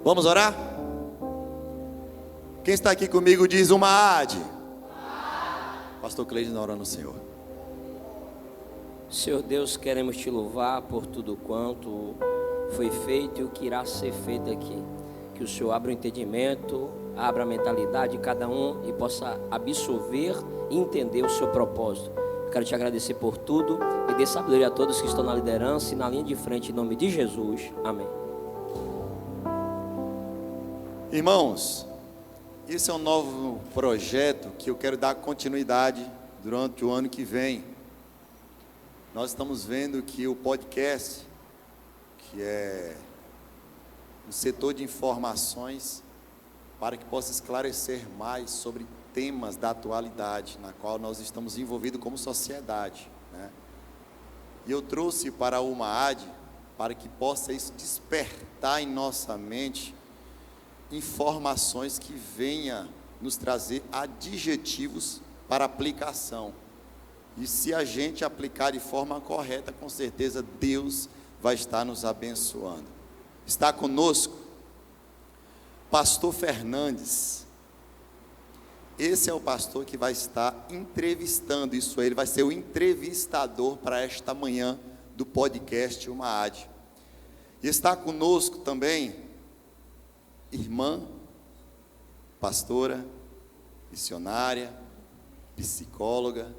Vamos orar? Quem está aqui comigo diz uma ade. Pastor Cleide orando ao Senhor. Senhor Deus, queremos te louvar por tudo quanto foi feito e o que irá ser feito aqui. Que o Senhor abra o entendimento, abra a mentalidade de cada um e possa absorver e entender o seu propósito. Eu quero te agradecer por tudo e dê sabedoria a todos que estão na liderança e na linha de frente, em nome de Jesus. Amém. Irmãos, esse é um novo projeto que eu quero dar continuidade durante o ano que vem. Nós estamos vendo que o podcast, que é um setor de informações para que possa esclarecer mais sobre temas da atualidade, na qual nós estamos envolvidos como sociedade, né? E eu trouxe para o MAAD para que possa isso despertar em nossa mente informações que venha nos trazer adjetivos para aplicação. E se a gente aplicar de forma correta, com certeza Deus vai estar nos abençoando. Está conosco Pastor Fernandes. Esse é o pastor que vai estar entrevistando, isso ele vai ser o entrevistador para esta manhã do podcast MAAD. E está conosco também irmã, pastora, missionária, psicóloga,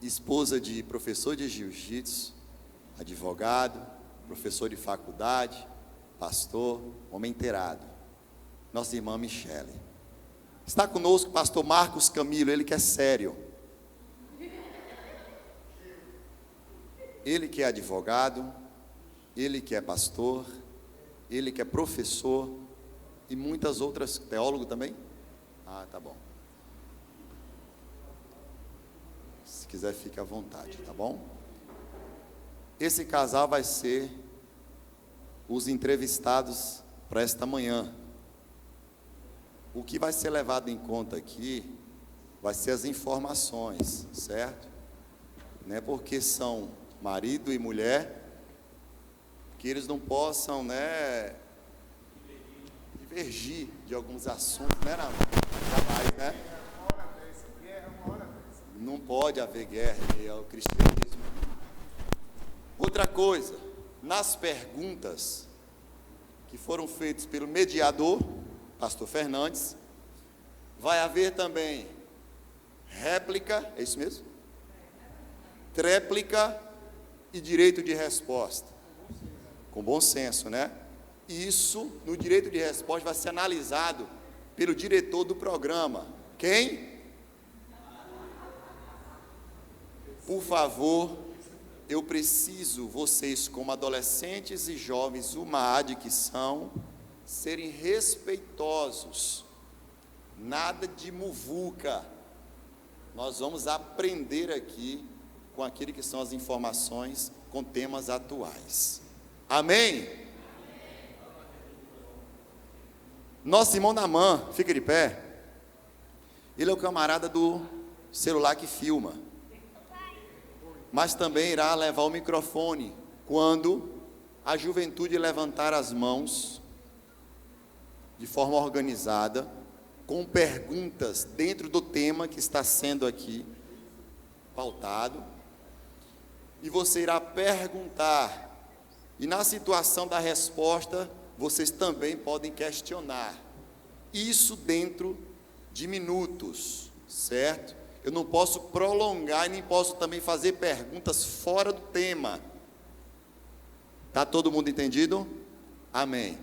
esposa de professor de jiu-jitsu, advogado, professor de faculdade, pastor, homem inteirado, nossa irmã Michele. Está conosco o pastor Marcos Camilo, ele que é sério, ele que é advogado, ele que é pastor, ele que é professor e muitas outras, teólogo também? Ah, tá bom. Se quiser, fique à vontade, tá bom? Esse casal vai ser os entrevistados para esta manhã. O que vai ser levado em conta aqui vai ser as informações, certo? Não é porque são marido e mulher que eles não possam, né, divergir de alguns assuntos, né, jamais, né? Não pode haver guerra, é o cristianismo. Outra coisa, nas perguntas que foram feitas pelo mediador, pastor Fernandes, vai haver também réplica, é isso mesmo? Tréplica e direito de resposta. Com bom senso, né? Isso, no direito de resposta, vai ser analisado pelo diretor do programa. Quem? Por favor, eu preciso, vocês como adolescentes e jovens, o MAAD que são, serem respeitosos. Nada de muvuca. Nós vamos aprender aqui com aquilo que são as informações com temas atuais. Amém? Nosso irmão Namã, fica de pé. Ele é o camarada do celular que filma, mas também irá levar o microfone quando a juventude levantar as mãos de forma organizada, com perguntas dentro do tema que está sendo aqui pautado, e você irá perguntar, e na situação da resposta, vocês também podem questionar, isso dentro de minutos, certo? Eu não posso prolongar e nem posso também fazer perguntas fora do tema. Está todo mundo entendido? Amém.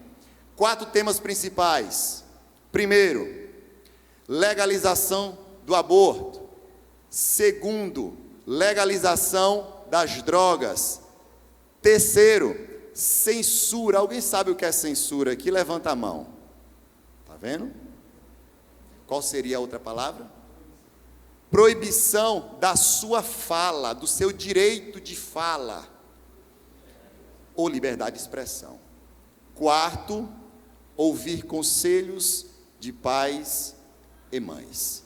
4 temas principais. Primeiro, legalização do aborto. Segundo, legalização das drogas. Terceiro, censura. Alguém sabe o que é censura aqui? Levanta a mão. Está vendo? Qual seria a outra palavra? Proibição da sua fala, do seu direito de fala, ou liberdade de expressão. Quarto, ouvir conselhos de pais e mães.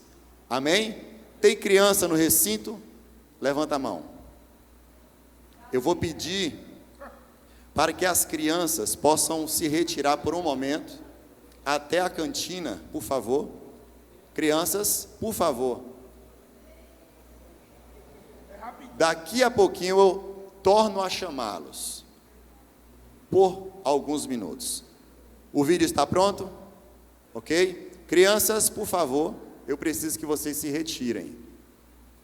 Amém? Tem criança no recinto? Levanta a mão. Eu vou pedir para que as crianças possam se retirar por um momento, até a cantina, por favor. Crianças, por favor. Daqui a pouquinho eu torno a chamá-los por alguns minutos. O vídeo está pronto? Ok? Crianças, por favor, eu preciso que vocês se retirem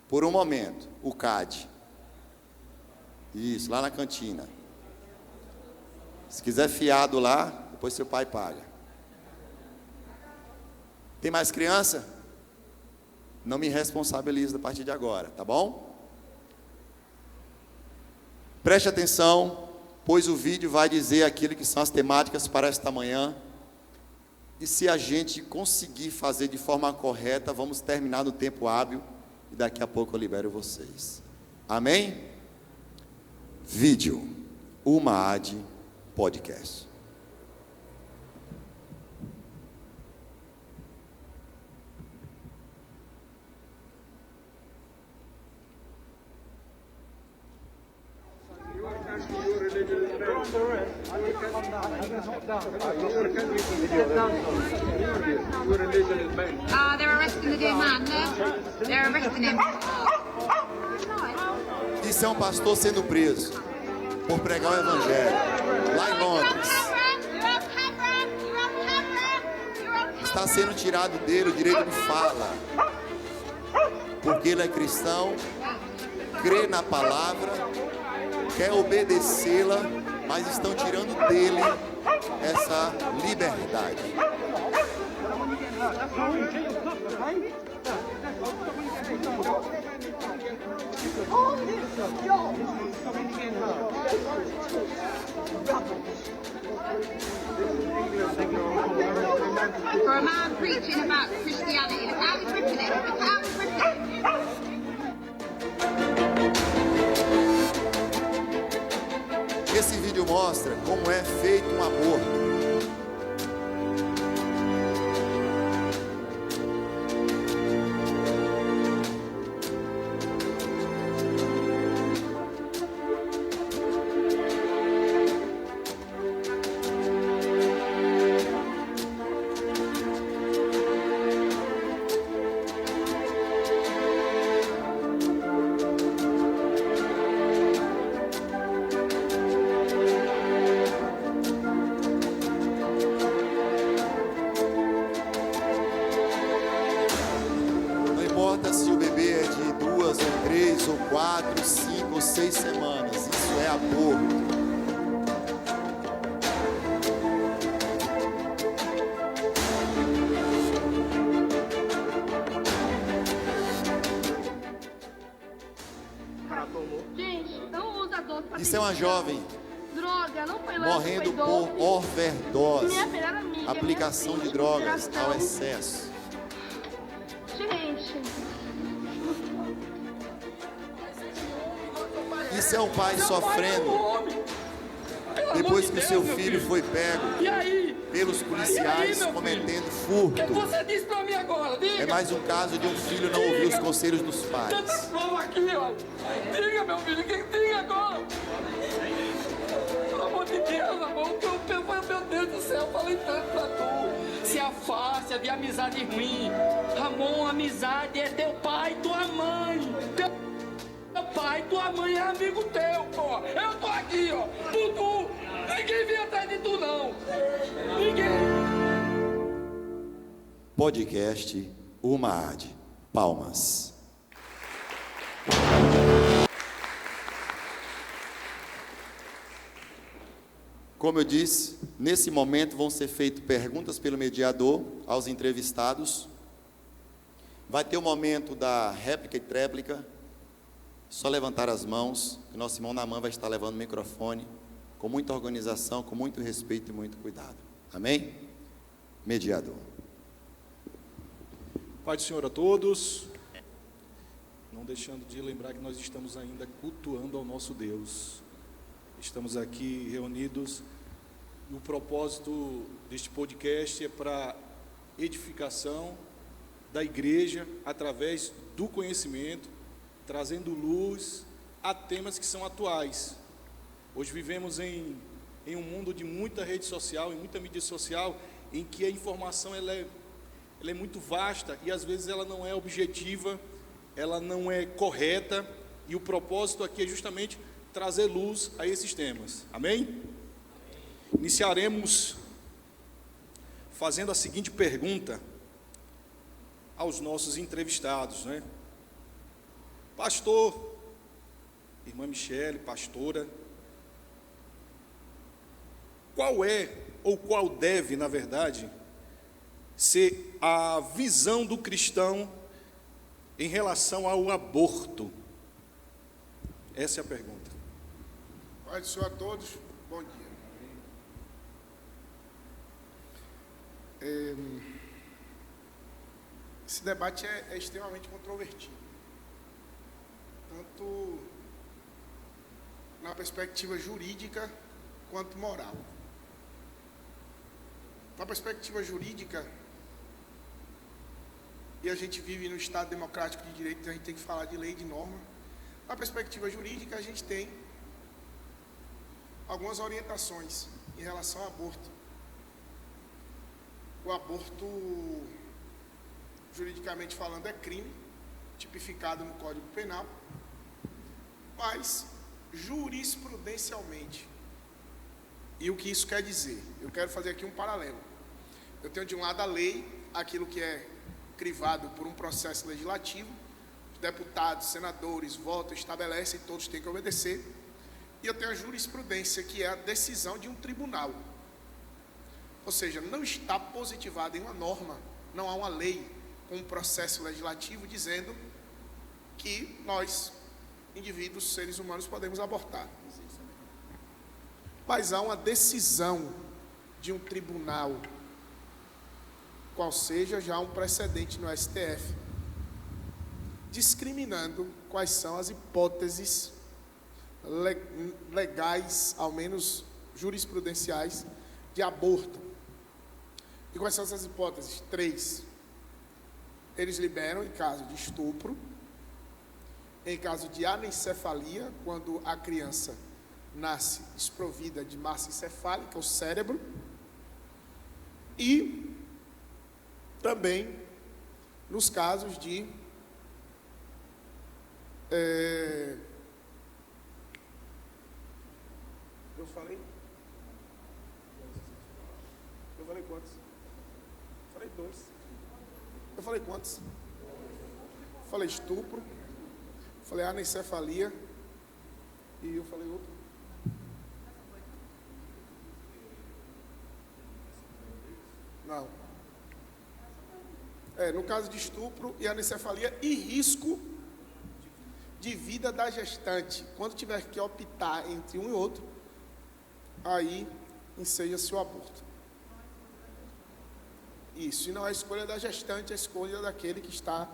por um momento. O CAD. Isso, lá na cantina. Se quiser fiado lá, depois seu pai paga. Tem mais criança? Não me responsabilize a partir de agora, tá bom? Preste atenção, pois o vídeo vai dizer aquilo que são as temáticas para esta manhã. E se a gente conseguir fazer de forma correta, vamos terminar no tempo hábil. E daqui a pouco eu libero vocês. Amém? Vídeo. Uma AD Podcast. They're arresting the dear man. They're arresting him. Isso é um pastor sendo preso por pregar o evangelho lá em Londres. Está sendo tirado dele o direito de fala, porque ele é cristão, crê na palavra, quer obedecê-la, mas estão tirando dele essa liberdade. For a man preaching about Christianity, look how he's ripping it. Look how he's ripping it. Esse vídeo mostra como é feito um aborto. Se o bebê é de 2 ou 3 ou 4, 5 ou 6 semanas, isso é aborto. Gente, não usa doce pra Isso é uma jovem droga, não foi lá, morrendo foi por doce. overdose, Minha melhor amiga, aplicação minha de filha, drogas consideração. ao excesso. Gente, Isso é um pai sofrendo depois que o seu filho foi pego pelos policiais cometendo O que furto. você disse pra mim agora? Diga! É mais um caso de um filho não ouvir os conselhos dos pais. Tanta prova aqui, ó! Diga, meu filho, diga agora! Pelo amor de Deus, amor, meu Deus do céu, eu falei tanto pra tu! Se afasta de amizade ruim! Ramon, amizade é teu pai e tua mãe! Teu pai, tua mãe é amigo teu, pô! Eu tô aqui, ó! Tu! Ninguém vem atrás de tu, não! Ninguém! Podcast Uma AD. Palmas. Como eu disse, nesse momento vão ser feitas perguntas pelo mediador aos entrevistados. Vai ter o momento da réplica e tréplica. Só levantar as mãos, que nosso irmão Naamã vai estar levando o microfone com muita organização, com muito respeito e muito cuidado. Amém? Mediador. Pai do Senhor a todos, não deixando de lembrar que nós estamos ainda cultuando ao nosso Deus. Estamos aqui reunidos e o propósito deste podcast é para edificação da igreja através do conhecimento, trazendo luz a temas que são atuais. Hoje vivemos em um mundo de muita rede social e muita mídia social, em que a informação ela é muito vasta e às vezes ela não é objetiva, ela não é correta, e o propósito aqui é justamente trazer luz a esses temas. Amém? Iniciaremos fazendo a seguinte pergunta aos nossos entrevistados, né? Pastor, irmã Michele, pastora, qual é, ou qual deve, na verdade, ser a visão do cristão em relação ao aborto? Essa é a pergunta. Pai do Senhor a todos, bom dia. Esse debate é extremamente controvertido, tanto na perspectiva jurídica quanto moral. Na perspectiva jurídica, e a gente vive no Estado democrático de direito, então a gente tem que falar de lei e de norma. Na perspectiva jurídica, a gente tem algumas orientações em relação ao aborto. O aborto, juridicamente falando, é crime, tipificado no Código Penal, mas jurisprudencialmente. E o que isso quer dizer? Eu quero fazer aqui um paralelo. Eu tenho de um lado a lei, aquilo que é crivado por um processo legislativo, os deputados, senadores votam, estabelecem, todos têm que obedecer. E eu tenho a jurisprudência, que é a decisão de um tribunal. Ou seja, não está positivada em uma norma, não há uma lei com um processo legislativo dizendo que nós, indivíduos, seres humanos, podemos abortar. Mas há uma decisão de um tribunal, qual seja já um precedente no STF, discriminando quais são as hipóteses legais, ao menos jurisprudenciais, de aborto. E quais são essas hipóteses? 3. Eles liberam em caso de estupro, em caso de anencefalia, quando a criança nasce desprovida de massa encefálica, o cérebro, e também nos casos de eu falei quantos? Falei 2. Eu falei quantos? Falei estupro, falei anencefalia e eu falei outro. Não. No caso de estupro e anencefalia e risco de vida da gestante. Quando tiver que optar entre um e outro, aí enseja-se o aborto. Isso, e não é a escolha da gestante, é a escolha daquele que está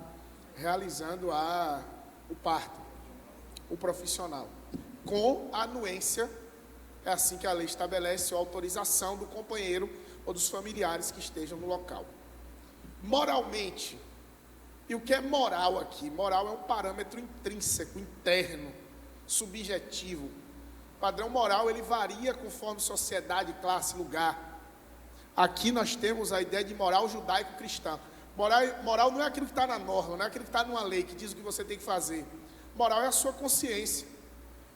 realizando o parto, o profissional. Com a anuência, é assim que a lei estabelece, a autorização do companheiro ou dos familiares que estejam no local. Moralmente, e o que é moral aqui? Moral é um parâmetro intrínseco, interno, subjetivo. O padrão moral, ele varia conforme sociedade, classe, lugar. Aqui nós temos a ideia de moral judaico-cristã. Moral não é aquilo que está na norma, não é aquilo que está numa lei, que diz o que você tem que fazer. Moral é a sua consciência.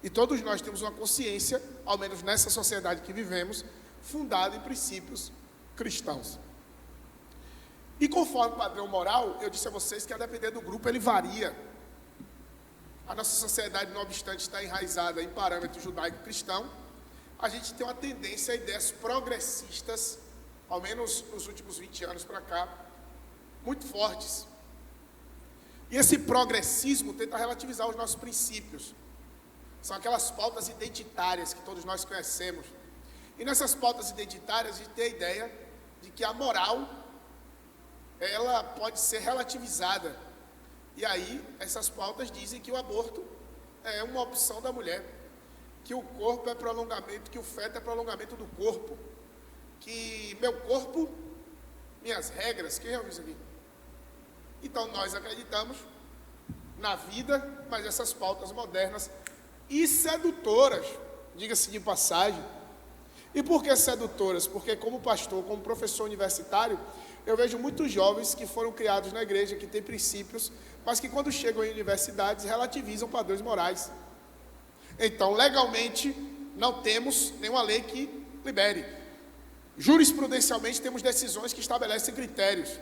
E todos nós temos uma consciência, ao menos nessa sociedade que vivemos, fundada em princípios cristãos. E conforme o padrão moral, eu disse a vocês que a depender do grupo ele varia. A nossa sociedade, não obstante estar enraizada em parâmetro judaico-cristão, a gente tem uma tendência a ideias progressistas, ao menos nos últimos 20 anos para cá, muito fortes. E esse progressismo tenta relativizar os nossos princípios. São aquelas pautas identitárias que todos nós conhecemos. E nessas pautas identitárias a gente tem a ideia de que a moral, ela pode ser relativizada. E aí, essas pautas dizem que o aborto é uma opção da mulher, que o corpo é prolongamento, que o feto é prolongamento do corpo, que meu corpo, minhas regras. Quem ouviu isso aqui? Então nós acreditamos na vida, mas essas pautas modernas e sedutoras, diga-se de passagem, E por que sedutoras? Porque como pastor, como professor universitário, eu vejo muitos jovens que foram criados na igreja, que têm princípios, mas que quando chegam em universidades relativizam padrões morais. Então, legalmente, não temos nenhuma lei que libere. Jurisprudencialmente, temos decisões que estabelecem critérios.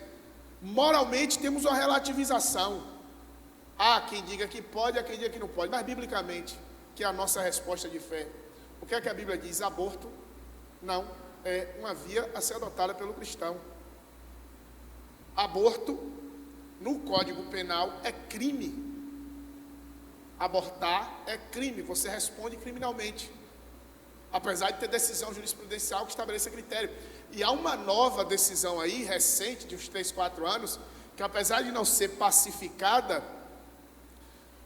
Moralmente, temos uma relativização. Há quem diga que pode, há quem diga que não pode. Mas, biblicamente, que é a nossa resposta de fé, o que é que a Bíblia diz? Aborto não é uma via a ser adotada pelo cristão. Aborto, no Código Penal, é crime. Abortar é crime, você responde criminalmente. Apesar de ter decisão jurisprudencial que estabeleça critério. E há uma nova decisão aí, recente, de uns 3, 4 anos, que apesar de não ser pacificada,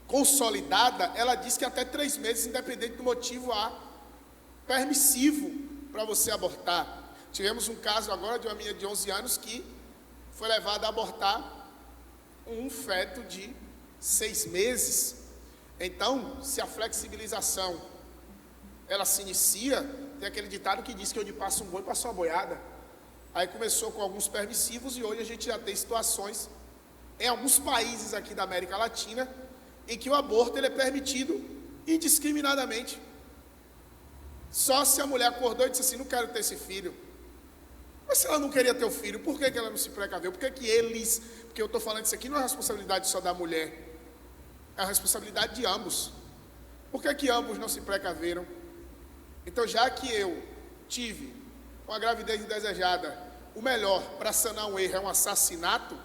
consolidada, ela diz que até 3 meses, independente do motivo, há permissivo para você abortar. Tivemos um caso agora de uma menina de 11 anos que foi levada a abortar um feto de 6 meses. Então, se a flexibilização ela se inicia, tem aquele ditado que diz que onde passa um boi, passa uma boiada. Aí começou com alguns permissivos e hoje a gente já tem situações em alguns países aqui da América Latina em que o aborto ele é permitido indiscriminadamente. Só se a mulher acordou e disse assim, não quero ter esse filho. Mas se ela não queria ter o filho, por que ela não se precaveu? Por que eles... Porque eu estou falando isso aqui não é responsabilidade só da mulher, é a responsabilidade de ambos. Por que ambos não se precaveram? Então, já que eu tive uma gravidez indesejada, o melhor para sanar um erro é um assassinato,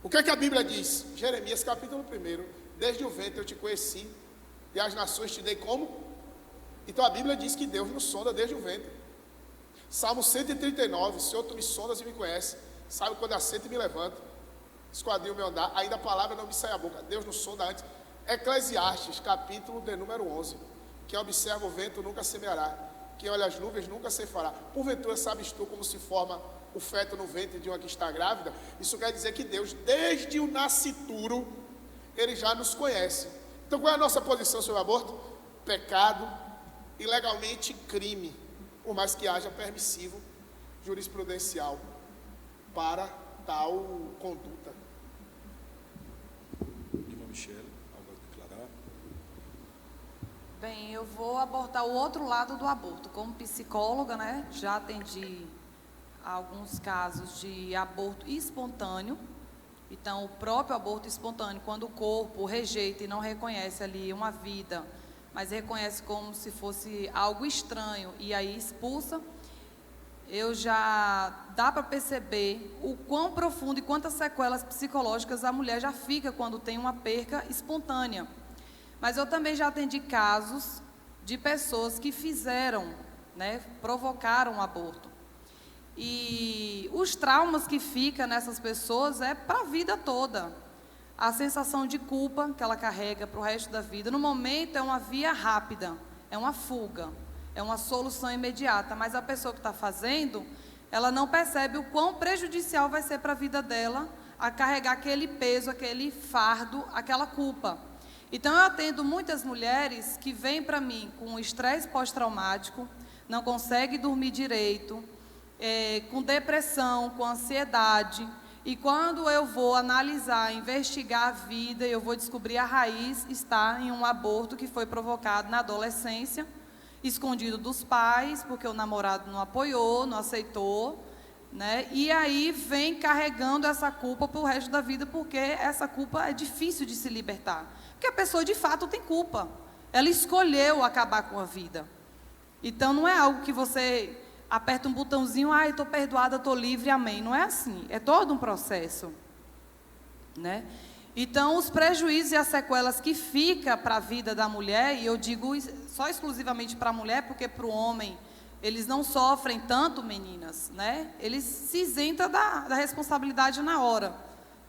o que é que a Bíblia diz? Jeremias capítulo 1, desde o ventre eu te conheci, e as nações te dei como? Então a Bíblia diz que Deus nos sonda desde o ventre. Salmo 139, Senhor, tu me sondas e me conheces, sabe quando assento e me levanto, esquadrinho o meu andar, ainda a palavra não me sai a boca, Deus nos sonda antes. Eclesiastes, capítulo de número 11, quem observa o vento nunca semeará, quem olha as nuvens nunca ceifará. Porventura sabes tu como se forma o feto no ventre de uma que está grávida? Isso quer dizer que Deus, desde o nascituro, Ele já nos conhece. Então qual é a nossa posição sobre o aborto? Pecado, ilegalmente crime, por mais que haja permissivo jurisprudencial para tal conduta. Irmã Michele, algo a declarar? Bem, eu vou abordar o outro lado do aborto. Como psicóloga, né, já atendi alguns casos de aborto espontâneo. Então, o próprio aborto espontâneo, quando o corpo rejeita e não reconhece ali uma vida, mas reconhece como se fosse algo estranho e aí expulsa, eu já dá para perceber o quão profundo e quantas sequelas psicológicas a mulher já fica quando tem uma perca espontânea. Mas eu também já atendi casos de pessoas que fizeram, né, provocaram um aborto. E os traumas que ficam nessas pessoas é para a vida toda. A sensação de culpa que ela carrega para o resto da vida. No momento é uma via rápida, é uma fuga, é uma solução imediata. Mas a pessoa que está fazendo, ela não percebe o quão prejudicial vai ser para a vida dela a carregar aquele peso, aquele fardo, aquela culpa. Então eu atendo muitas mulheres que vêm para mim com estresse pós-traumático, não conseguem dormir direito, com depressão, com ansiedade. E quando eu vou analisar, investigar a vida, eu vou descobrir a raiz está em um aborto que foi provocado na adolescência, escondido dos pais, porque o namorado não apoiou, não aceitou, né? E aí vem carregando essa culpa para o resto da vida, porque essa culpa é difícil de se libertar. Porque a pessoa de fato tem culpa. Ela escolheu acabar com a vida. Então não é algo que você aperta um botãozinho, estou perdoada, estou livre, amém. Não é assim, é todo um processo, né? Então, os prejuízos e as sequelas que fica para a vida da mulher, e eu digo só exclusivamente para a mulher, porque para o homem, eles não sofrem tanto, meninas, né? Eles se isentam da responsabilidade na hora,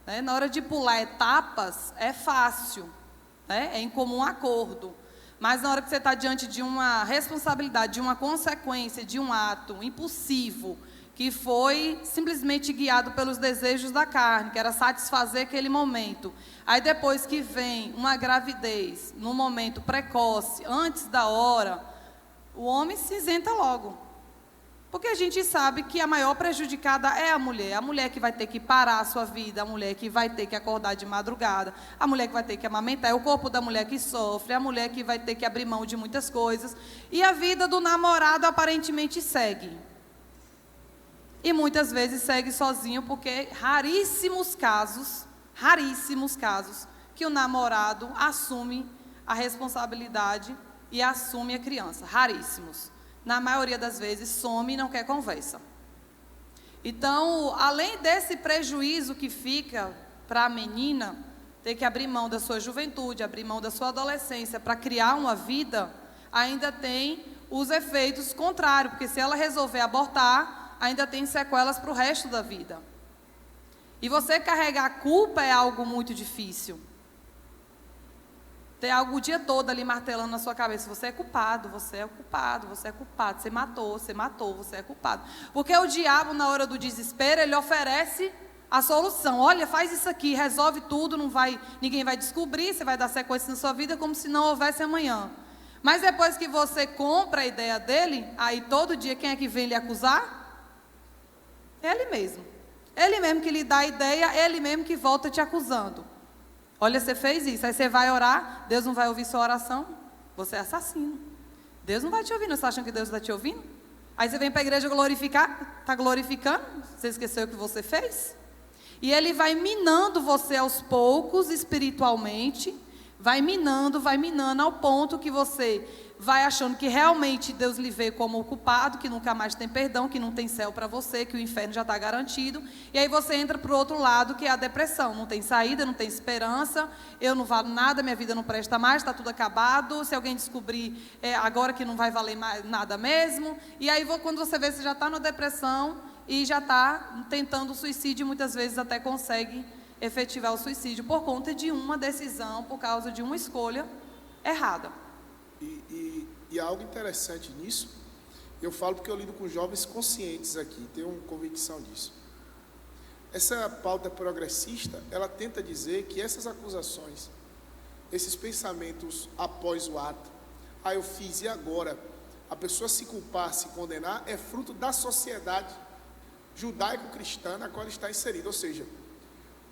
né? Na hora de pular etapas, é fácil, né? É em comum acordo. Mas na hora que você está diante de uma responsabilidade, de uma consequência, de um ato impulsivo, que foi simplesmente guiado pelos desejos da carne, que era satisfazer aquele momento. Aí depois que vem uma gravidez, num momento precoce, antes da hora, o homem se isenta logo. Porque a gente sabe que a maior prejudicada é a mulher que vai ter que parar a sua vida, a mulher que vai ter que acordar de madrugada, a mulher que vai ter que amamentar, é o corpo da mulher que sofre, a mulher que vai ter que abrir mão de muitas coisas, e a vida do namorado aparentemente segue. E muitas vezes segue sozinho, porque raríssimos casos, que o namorado assume a responsabilidade e assume a criança, raríssimos. Na maioria das vezes, some e não quer conversa. Então, além desse prejuízo que fica para a menina, ter que abrir mão da sua juventude, abrir mão da sua adolescência para criar uma vida, ainda tem os efeitos contrários, porque se ela resolver abortar, ainda tem sequelas para o resto da vida. E você carregar a culpa é algo muito difícil. Tem algo o dia todo ali martelando na sua cabeça. Você é culpado, você é culpado, você é culpado. Você matou, você é culpado. Porque o diabo, na hora do desespero, ele oferece a solução. Olha, faz isso aqui, resolve tudo, ninguém vai descobrir, você vai dar sequência na sua vida como se não houvesse amanhã. Mas depois que você compra a ideia dele, aí todo dia quem é que vem lhe acusar? Ele mesmo. Ele mesmo que lhe dá a ideia, ele mesmo que volta te acusando. Olha, você fez isso, aí você vai orar, Deus não vai ouvir sua oração, você é assassino. Deus não vai te ouvir, não está achando que Deus está te ouvindo? Aí você vem para a igreja glorificar, está glorificando, você esqueceu o que você fez? E ele vai minando você aos poucos, espiritualmente, vai minando ao ponto que você vai achando que realmente Deus lhe vê como o culpado, que nunca mais tem perdão, que não tem céu para você, que o inferno já está garantido. E aí você entra para o outro lado, que é a depressão. Não tem saída, não tem esperança, eu não valo nada, minha vida não presta mais, está tudo acabado. Se alguém descobrir, agora que não vai valer mais nada mesmo. E aí quando você vê, você já está na depressão e já está tentando o suicídio, muitas vezes até consegue efetivar o suicídio por conta de uma decisão, por causa de uma escolha errada. E há algo interessante nisso, eu falo porque eu lido com jovens conscientes aqui, tenho convicção disso. Essa pauta progressista, ela tenta dizer que essas acusações, esses pensamentos após o ato, eu fiz e agora, a pessoa se culpar, se condenar, é fruto da sociedade judaico-cristã na qual ele está inserido, ou seja,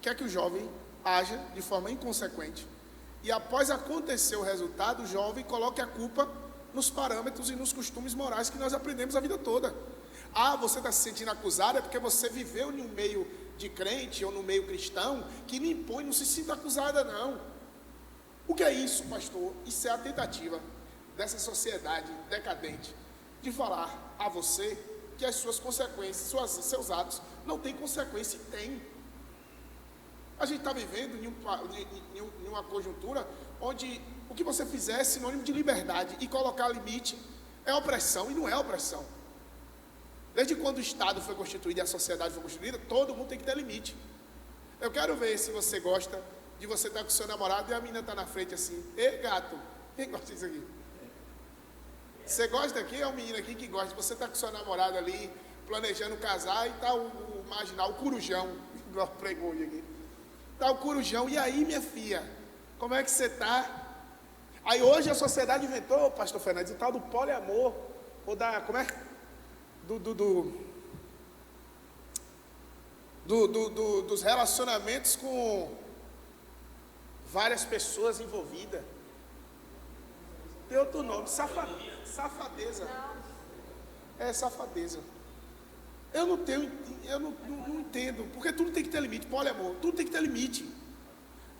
quer que o jovem haja de forma inconsequente, e após acontecer o resultado, o jovem coloque a culpa nos parâmetros e nos costumes morais que nós aprendemos a vida toda. Você está se sentindo acusado, é porque você viveu em um meio de crente ou no meio cristão que me impõe, não se sinta acusada não. O que é isso, pastor? Isso é a tentativa dessa sociedade decadente de falar a você que as suas consequências, seus atos não têm consequência, e tem. A gente está vivendo em uma conjuntura onde o que você fizer é sinônimo de liberdade, e colocar limite é opressão, e não é opressão. Desde quando o Estado foi constituído e a sociedade foi constituída, todo mundo tem que ter limite. Eu quero ver se você gosta de você estar com o seu namorado e a menina está na frente assim: ei, gato, quem gosta disso aqui? Você gosta aqui? É um menino aqui que gosta. Você está com o seu namorado ali, planejando casar, e está o corujão, igual pregou aqui. Está o corujão, e aí, minha filha, como é que você está? Aí hoje a sociedade inventou, pastor Fernandes, o tal do poliamor, ou da, como é? Dos relacionamentos com várias pessoas envolvidas. Tem outro nome, safadeza. É safadeza. Eu não entendo, porque tudo tem que ter limite, poliamor, tudo tem que ter limite.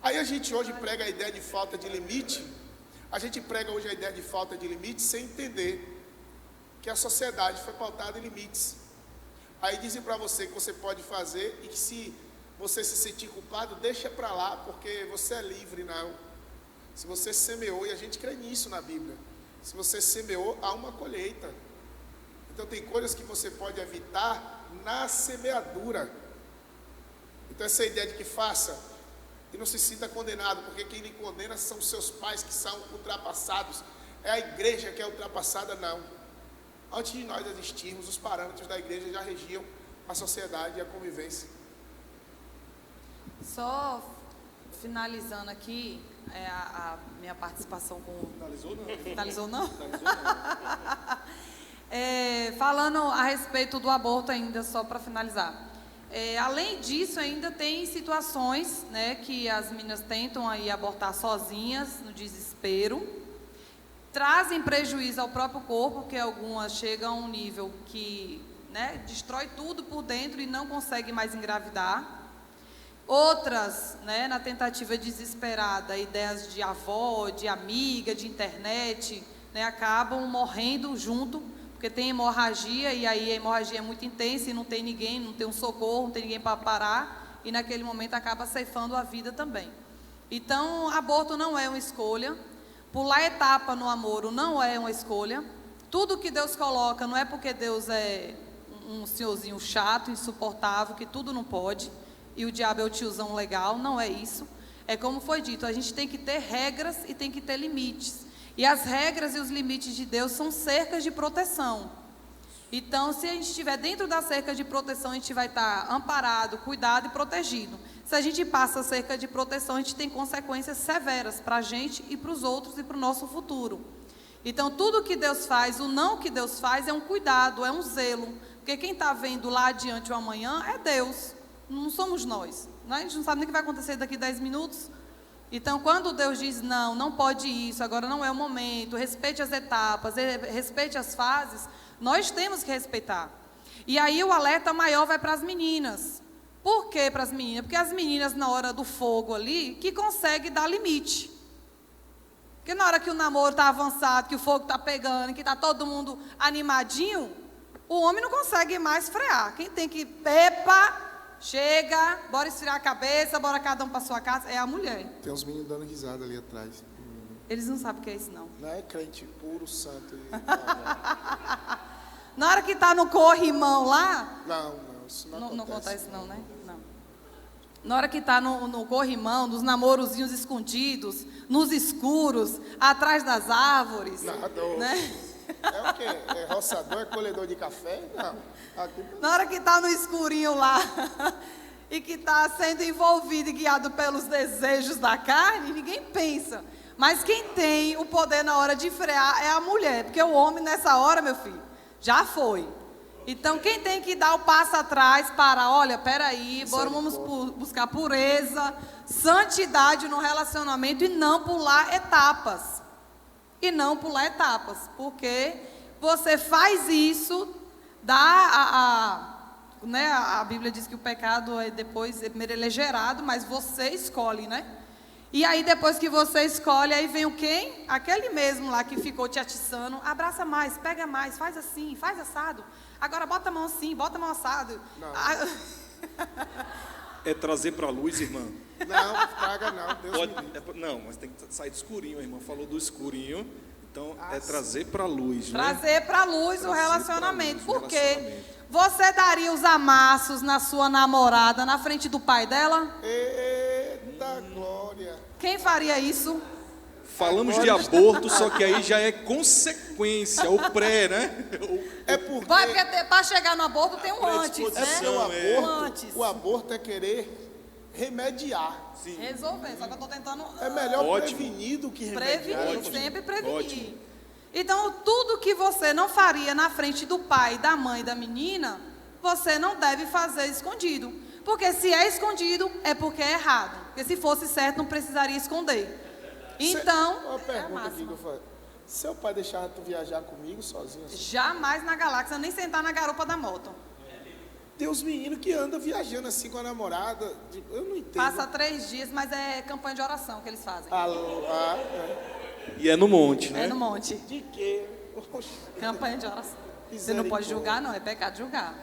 Aí a gente hoje prega a ideia de falta de limite, sem entender que a sociedade foi pautada em limites. Aí dizem para você que você pode fazer, e que se você se sentir culpado, deixa para lá, porque você é livre. Não. Se você semeou, e a gente crê nisso na Bíblia, se você semeou, há uma colheita. Então tem coisas que você pode evitar na semeadura. Então essa ideia de que faça e não se sinta condenado, porque quem lhe condena são os seus pais, que são ultrapassados, é a igreja que é ultrapassada. Não. Antes de nós existirmos, os parâmetros da igreja já regiam a sociedade e a convivência. Só finalizando aqui a minha participação com... Finalizou não? Finalizou não? Finalizou não. Falando a respeito do aborto ainda, só para finalizar. Além disso, ainda tem situações, né, que as meninas tentam aí abortar sozinhas, no desespero, trazem prejuízo ao próprio corpo, porque algumas chegam a um nível que, né, destrói tudo por dentro e não consegue mais engravidar. Outras, né, na tentativa desesperada, ideias de avó, de amiga, de internet, né, acabam morrendo junto, porque tem hemorragia, e aí a hemorragia é muito intensa e não tem ninguém, não tem um socorro, não tem ninguém para parar, e naquele momento acaba ceifando a vida também. Então, aborto não é uma escolha, pular etapa no namoro não é uma escolha, tudo que Deus coloca não é porque Deus é um senhorzinho chato, insuportável, que tudo não pode, e o diabo é o tiozão legal, não é isso. É como foi dito, a gente tem que ter regras e tem que ter limites. E as regras e os limites de Deus são cercas de proteção. Então, se a gente estiver dentro da cerca de proteção, a gente vai estar amparado, cuidado e protegido. Se a gente passa a cerca de proteção, a gente tem consequências severas para a gente e para os outros e para o nosso futuro. Então, tudo que Deus faz, o não que Deus faz é um cuidado, é um zelo. Porque quem está vendo lá adiante o amanhã é Deus. Não somos nós, né? A gente não sabe nem o que vai acontecer daqui 10 minutos. Então, quando Deus diz, não, não pode isso, agora não é o momento, respeite as etapas, respeite as fases, nós temos que respeitar. E aí o alerta maior vai para as meninas. Por que para as meninas? Porque as meninas, na hora do fogo ali, que conseguem dar limite. Porque na hora que o namoro está avançado, que o fogo está pegando, que está todo mundo animadinho, o homem não consegue mais frear. Quem tem que, chega, bora esfriar a cabeça, bora cada um para sua casa, é a mulher. Tem uns meninos dando risada ali atrás. Eles não sabem o que é isso, não. Não é crente puro, santo. Na hora que está no corrimão lá... Não, isso não acontece. Não acontece não, né? Não. Na hora que está no corrimão, nos namorozinhos escondidos, nos escuros, atrás das árvores. Nada, né? É o quê? É roçador, é colhedor de café? Não. Aqui... Na hora que está no escurinho lá e que está sendo envolvido e guiado pelos desejos da carne, ninguém pensa. Mas quem tem o poder na hora de frear é a mulher, porque o homem nessa hora, meu filho, já foi. Então quem tem que dar o passo atrás para, olha, peraí, bora, vamos buscar pureza, santidade no relacionamento e não pular etapas. E não pular etapas, porque você faz isso, né, a Bíblia diz que o pecado primeiro ele é gerado, mas você escolhe, né? E aí depois que você escolhe, aí vem o quem? Aquele mesmo lá que ficou te atiçando, abraça mais, pega mais, faz assim, faz assado, agora bota a mão assim, bota a mão assado. É trazer para a luz, irmã. Não, traga não, Deus não, mas tem que sair do escurinho, a irmã falou do escurinho, então é trazer para a luz, né? Trazer para a luz o relacionamento, porque você daria os amassos na sua namorada na frente do pai dela? Eita glória! Quem faria isso? Falamos de aborto, só que aí já é consequência, o pré, né? É porque para chegar no aborto tem um antes, né? O aborto é querer remediar. Sim. Resolver, só que eu estou tentando... É melhor prevenir do que remediar. Prevenir, sempre prevenir. Então, tudo que você não faria na frente do pai, da mãe, da menina, você não deve fazer escondido. Porque se é escondido, é porque é errado. Porque se fosse certo, não precisaria esconder. Então, uma pergunta que eu faço. Seu pai deixava tu viajar comigo sozinho assim? Jamais na galáxia, nem sentar na garupa da moto. Tem uns meninos que andam viajando assim com a namorada. Eu não entendo. Passa 3 dias, mas é campanha de oração que eles fazem. E é no monte, né? É no monte. De quê? Campanha de oração. Você não pode julgar, não. É pecado julgar.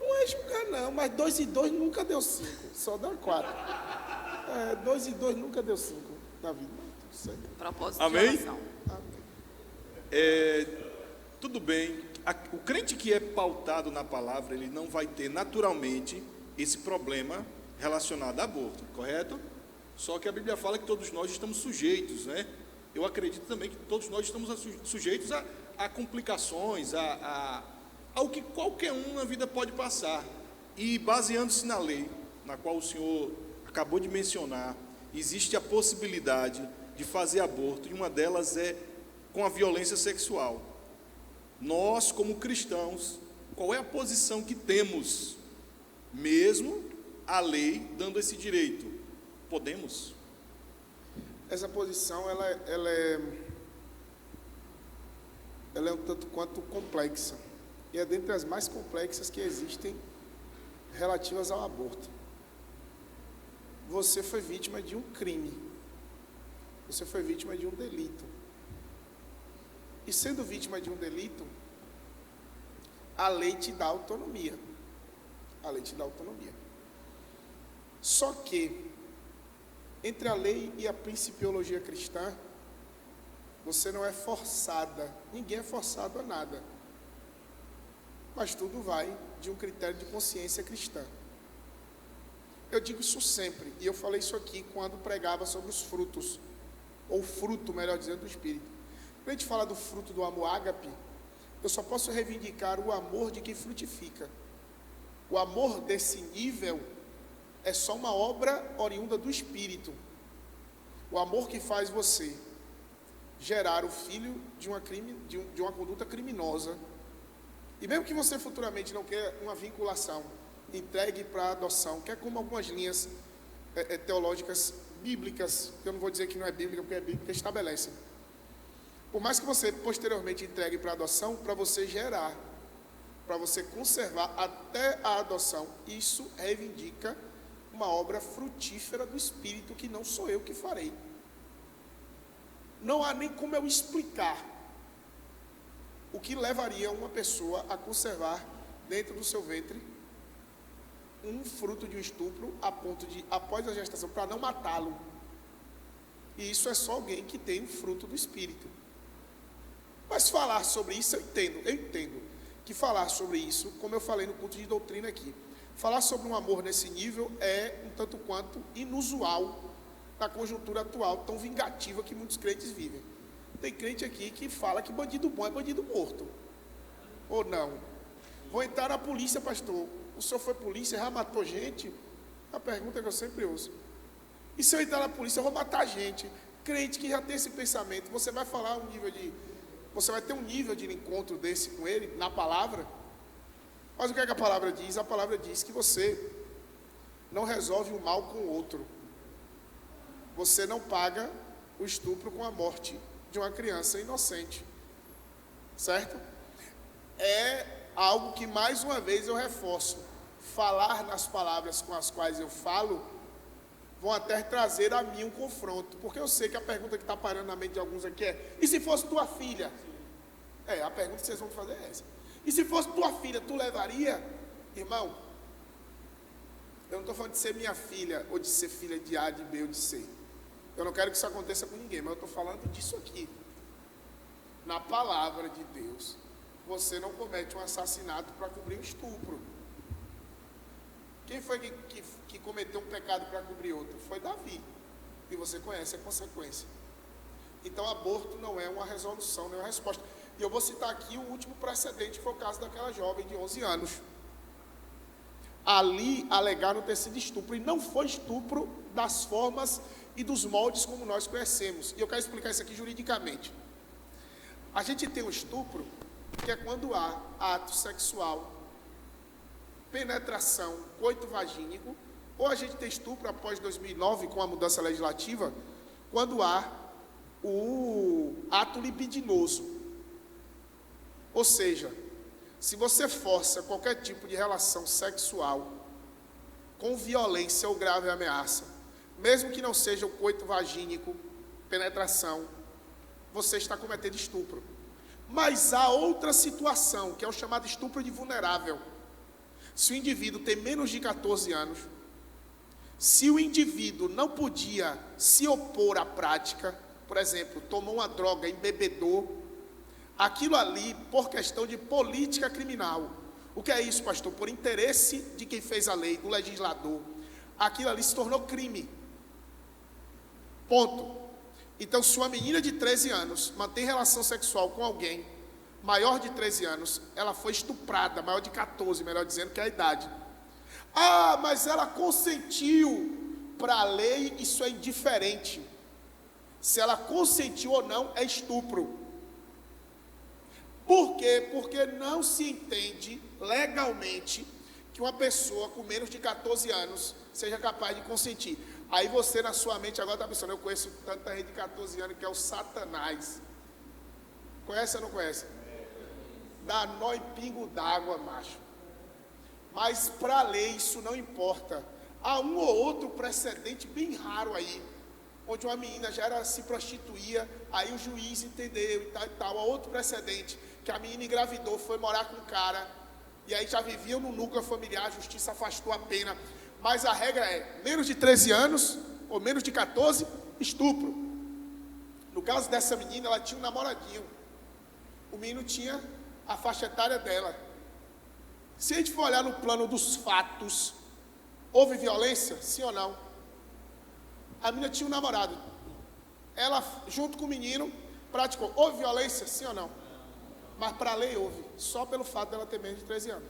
Não é julgar, não. Mas 2 e 2 nunca deu 5. Só dá 4. 2 e 2 nunca deu 5 na vida. Tudo certo. Propósito Amém? de oração. Tudo bem. O crente que é pautado na palavra, ele não vai ter naturalmente esse problema relacionado a aborto, correto? Só que a Bíblia fala que todos nós estamos sujeitos, né? Eu acredito também que todos nós estamos sujeitos a complicações, ao que qualquer um na vida pode passar. E baseando-se na lei, na qual o Senhor acabou de mencionar, existe a possibilidade de fazer aborto, e uma delas é com a violência sexual. Nós, como cristãos, qual é a posição que temos, mesmo a lei dando esse direito? Podemos? Essa posição, ela é um tanto quanto complexa, e é dentre as mais complexas que existem relativas ao aborto. Você foi vítima de um crime, você foi vítima de um delito, e sendo vítima de um delito, a lei te dá autonomia, a lei te dá autonomia. Só que, entre a lei e a principiologia cristã, você não é forçada, ninguém é forçado a nada, mas tudo vai de um critério de consciência cristã. Eu digo isso sempre, e eu falei isso aqui quando pregava sobre os frutos, ou fruto, melhor dizendo, do Espírito. Quando a gente fala do fruto do amor ágape, eu só posso reivindicar o amor de quem frutifica. O amor desse nível é só uma obra oriunda do Espírito. O amor que faz você gerar o filho de uma conduta criminosa, e mesmo que você futuramente não queira uma vinculação, entregue para adoção, que é como algumas linhas teológicas bíblicas, que eu não vou dizer que não é bíblica, porque é bíblica, estabelecem. Por mais que você posteriormente entregue para adoção, para você gerar, para você conservar até a adoção, isso reivindica uma obra frutífera do Espírito, que não sou eu que farei. Não há nem como eu explicar o que levaria uma pessoa a conservar dentro do seu ventre um fruto de um estupro, a ponto de, após a gestação, para não matá-lo. E isso é só alguém que tem o fruto do Espírito. Mas falar sobre isso, eu entendo que falar sobre isso, como eu falei no culto de doutrina aqui, falar sobre um amor nesse nível é um tanto quanto inusual na conjuntura atual, tão vingativa que muitos crentes vivem. Tem crente aqui que fala que bandido bom é bandido morto. Ou não? Vou entrar na polícia, pastor. O senhor foi polícia, já matou gente? A pergunta que eu sempre ouço. E se eu entrar na polícia, eu vou matar gente? Crente que já tem esse pensamento, você vai ter um nível de encontro desse com ele, na palavra? Mas o que é que a palavra diz? A palavra diz que você não resolve o mal com o outro. Você não paga o estupro com a morte de uma criança inocente. Certo? É algo que, mais uma vez, eu reforço. Falar nas palavras com as quais eu falo vão até trazer a mim um confronto. Porque eu sei que a pergunta que está parando na mente de alguns aqui é: e se fosse tua filha? A pergunta que vocês vão fazer é essa. E se fosse tua filha, tu levaria? Irmão, eu não estou falando de ser minha filha, ou de ser filha de A, de B ou de C. Eu não quero que isso aconteça com ninguém, mas eu estou falando disso aqui. Na palavra de Deus, você não comete um assassinato para cobrir um estupro. Quem foi que cometeu um pecado para cobrir outro? Foi Davi. E você conhece a consequência. Então, aborto não é uma resolução, não é uma resposta. E eu vou citar aqui o último precedente, que foi o caso daquela jovem de 11 anos. Ali alegaram ter sido estupro, e não foi estupro das formas e dos moldes como nós conhecemos. E eu quero explicar isso aqui juridicamente. A gente tem um estupro, que é quando há ato sexual, penetração, coito vagínico, ou a gente tem estupro após 2009, com a mudança legislativa, quando há o ato libidinoso. Ou seja, se você força qualquer tipo de relação sexual com violência ou grave ameaça, mesmo que não seja o coito vagínico, penetração, você está cometendo estupro. Mas há outra situação, que é o chamado estupro de vulnerável. Se o indivíduo tem menos de 14 anos, se o indivíduo não podia se opor à prática, por exemplo, tomou uma droga, embebedou, aquilo ali, por questão de política criminal. O que é isso, pastor? Por interesse de quem fez a lei, do legislador. Aquilo ali se tornou crime. Ponto. Então, se uma menina de 13 anos mantém relação sexual com alguém maior de 13 anos, ela foi estuprada, maior de 14, melhor dizendo, que é a idade. Ah, mas ela consentiu. Para a lei, isso é indiferente. Se ela consentiu ou não, é estupro. Por quê? Porque não se entende legalmente que uma pessoa com menos de 14 anos seja capaz de consentir. Aí você, na sua mente, agora está pensando, eu conheço tanta gente de 14 anos que é o Satanás. Conhece ou não conhece? Dá nó em pingo d'água, macho. Mas para a lei isso não importa. Há um ou outro precedente bem raro aí, onde uma menina já se prostituía, aí o juiz entendeu e tal. Há outro precedente, que a menina engravidou, foi morar com o cara, e aí já viviam no núcleo familiar, a justiça afastou a pena. Mas a regra é, menos de 13 anos, ou menos de 14, estupro. No caso dessa menina, ela tinha um namoradinho. O menino tinha a faixa etária dela. Se a gente for olhar no plano dos fatos, houve violência? Sim ou não? A menina tinha um namorado. Ela, junto com o menino, praticou. Houve violência? Sim ou não? Mas para a lei houve. Só pelo fato dela ter menos de 13 anos.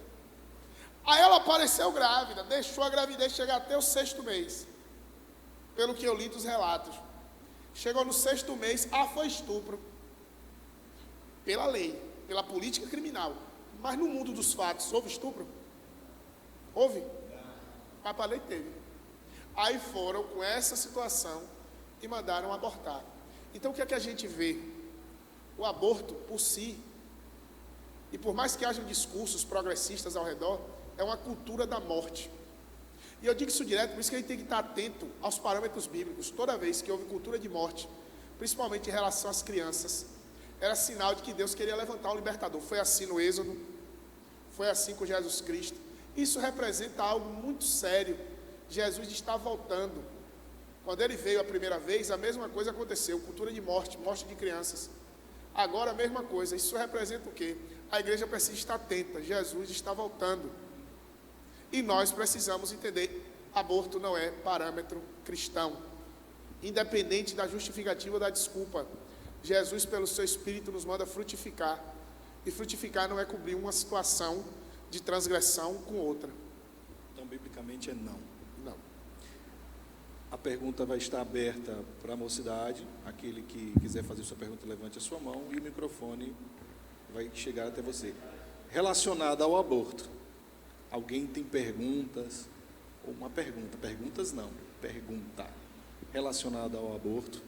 Aí ela apareceu grávida. Deixou a gravidez chegar até o 6º mês. Pelo que eu li dos relatos. Chegou no 6º mês. Foi estupro. Pela lei. Pela política criminal. Mas no mundo dos fatos, houve estupro? Houve? Mas para a lei teve. Aí foram com essa situação e mandaram abortar. Então o que é que a gente vê? O aborto por si, e por mais que hajam discursos progressistas ao redor, é uma cultura da morte. E eu digo isso direto, por isso que a gente tem que estar atento aos parâmetros bíblicos. Toda vez que houve cultura de morte, principalmente em relação às crianças, era sinal de que Deus queria levantar um libertador. Foi assim no Êxodo, foi assim com Jesus Cristo. Isso representa algo muito sério. Jesus está voltando. Quando ele veio a primeira vez, a mesma coisa aconteceu, cultura de morte, morte de crianças. Agora a mesma coisa. Isso representa o quê? A igreja precisa estar atenta. Jesus está voltando. E nós precisamos entender, aborto não é parâmetro cristão. Independente da justificativa ou da desculpa, Jesus, pelo seu Espírito, nos manda frutificar. E frutificar não é cobrir uma situação de transgressão com outra. Então, biblicamente, é não. Não. A pergunta vai estar aberta para a mocidade. Aquele que quiser fazer sua pergunta, levante a sua mão e o microfone vai chegar até você. Relacionada ao aborto, alguém tem perguntas? Ou uma pergunta? Perguntas não. Pergunta. Relacionada ao aborto.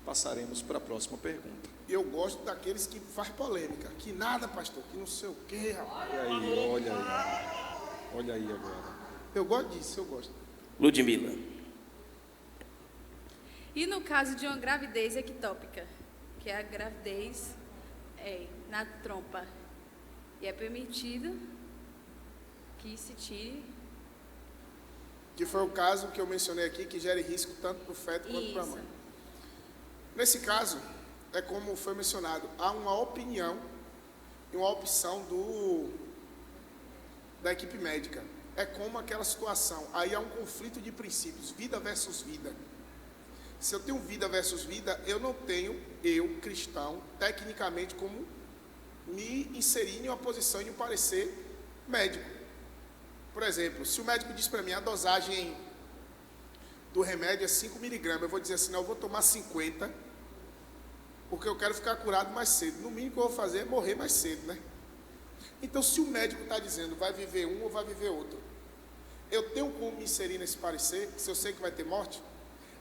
Passaremos para a próxima pergunta. Eu gosto daqueles que faz polêmica. Que nada, pastor, que não sei o quê, rapaz. Olha aí. Olha aí agora. Eu gosto disso, eu gosto. Ludmila. E no caso de uma gravidez ectópica, que é a gravidez na trompa, e é permitido que se tire... Que foi o caso que eu mencionei aqui, que gere risco tanto para o feto quanto para a mãe. Nesse caso, é como foi mencionado, há uma opinião e uma opção da equipe médica. É como aquela situação, aí há um conflito de princípios, vida versus vida. Se eu tenho vida versus vida, eu não tenho, cristão, tecnicamente, como me inserir em uma posição de um parecer médico. Por exemplo, se o médico diz para mim a dosagem do remédio é 5 miligramas, eu vou dizer assim, não, eu vou tomar 50, porque eu quero ficar curado mais cedo. No mínimo que eu vou fazer é morrer mais cedo, né? Então, se o médico está dizendo vai viver um ou vai viver outro, eu tenho como me inserir nesse parecer, se eu sei que vai ter morte?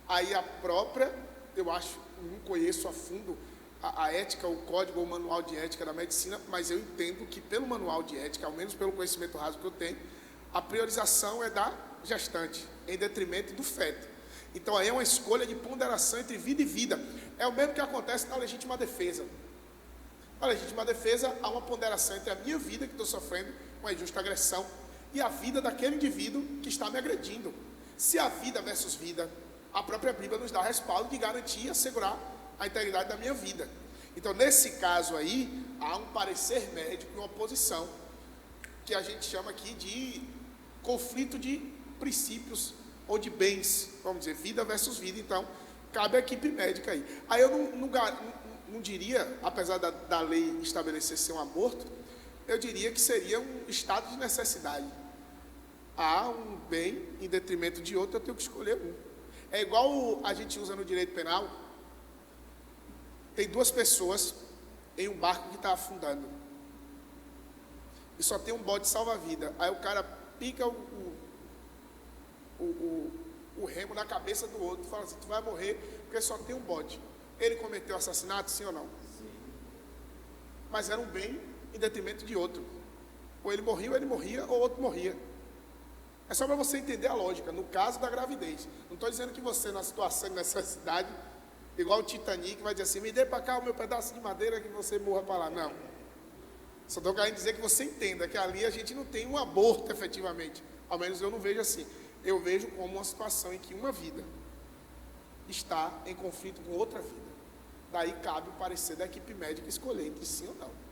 Aí a própria, eu acho, não conheço a fundo a ética, o código ou o manual de ética da medicina, mas eu entendo que pelo manual de ética, ao menos pelo conhecimento raso que eu tenho, a priorização é da gestante, em detrimento do feto. Então aí é uma escolha de ponderação entre vida e vida. É o mesmo que acontece na legítima defesa. Na legítima defesa há uma ponderação entre a minha vida, que estou sofrendo uma injusta agressão, e a vida daquele indivíduo que está me agredindo. Se a vida versus vida, a própria Bíblia nos dá respaldo de garantir e assegurar a integridade da minha vida. Então nesse caso aí, há um parecer médico e uma posição, que a gente chama aqui de conflito de princípios ou de bens, vamos dizer, vida versus vida. Então, cabe à equipe médica aí. Aí eu não diria, apesar da lei estabelecer ser um aborto, eu diria que seria um estado de necessidade. Há um bem em detrimento de outro, eu tenho que escolher um. É igual a gente usa no direito penal. Tem duas pessoas em um barco que está afundando. E só tem um bote salva-vida. Aí o cara pica o remo na cabeça do outro e fala assim: tu vai morrer porque só tem um bote. Ele cometeu assassinato, sim ou não? Sim. Mas era um bem em detrimento de outro. Ou ele morria, ou outro morria. É só para você entender a lógica. No caso da gravidez, não estou dizendo que você, na situação de necessidade, igual o Titanic, vai dizer assim: me dê para cá o meu pedaço de madeira que você morra para lá. Não. Só estou querendo dizer que você entenda que ali a gente não tem um aborto efetivamente. Ao menos eu não vejo assim. Eu vejo como uma situação em que uma vida está em conflito com outra vida. Daí cabe o parecer da equipe médica escolher entre sim ou não.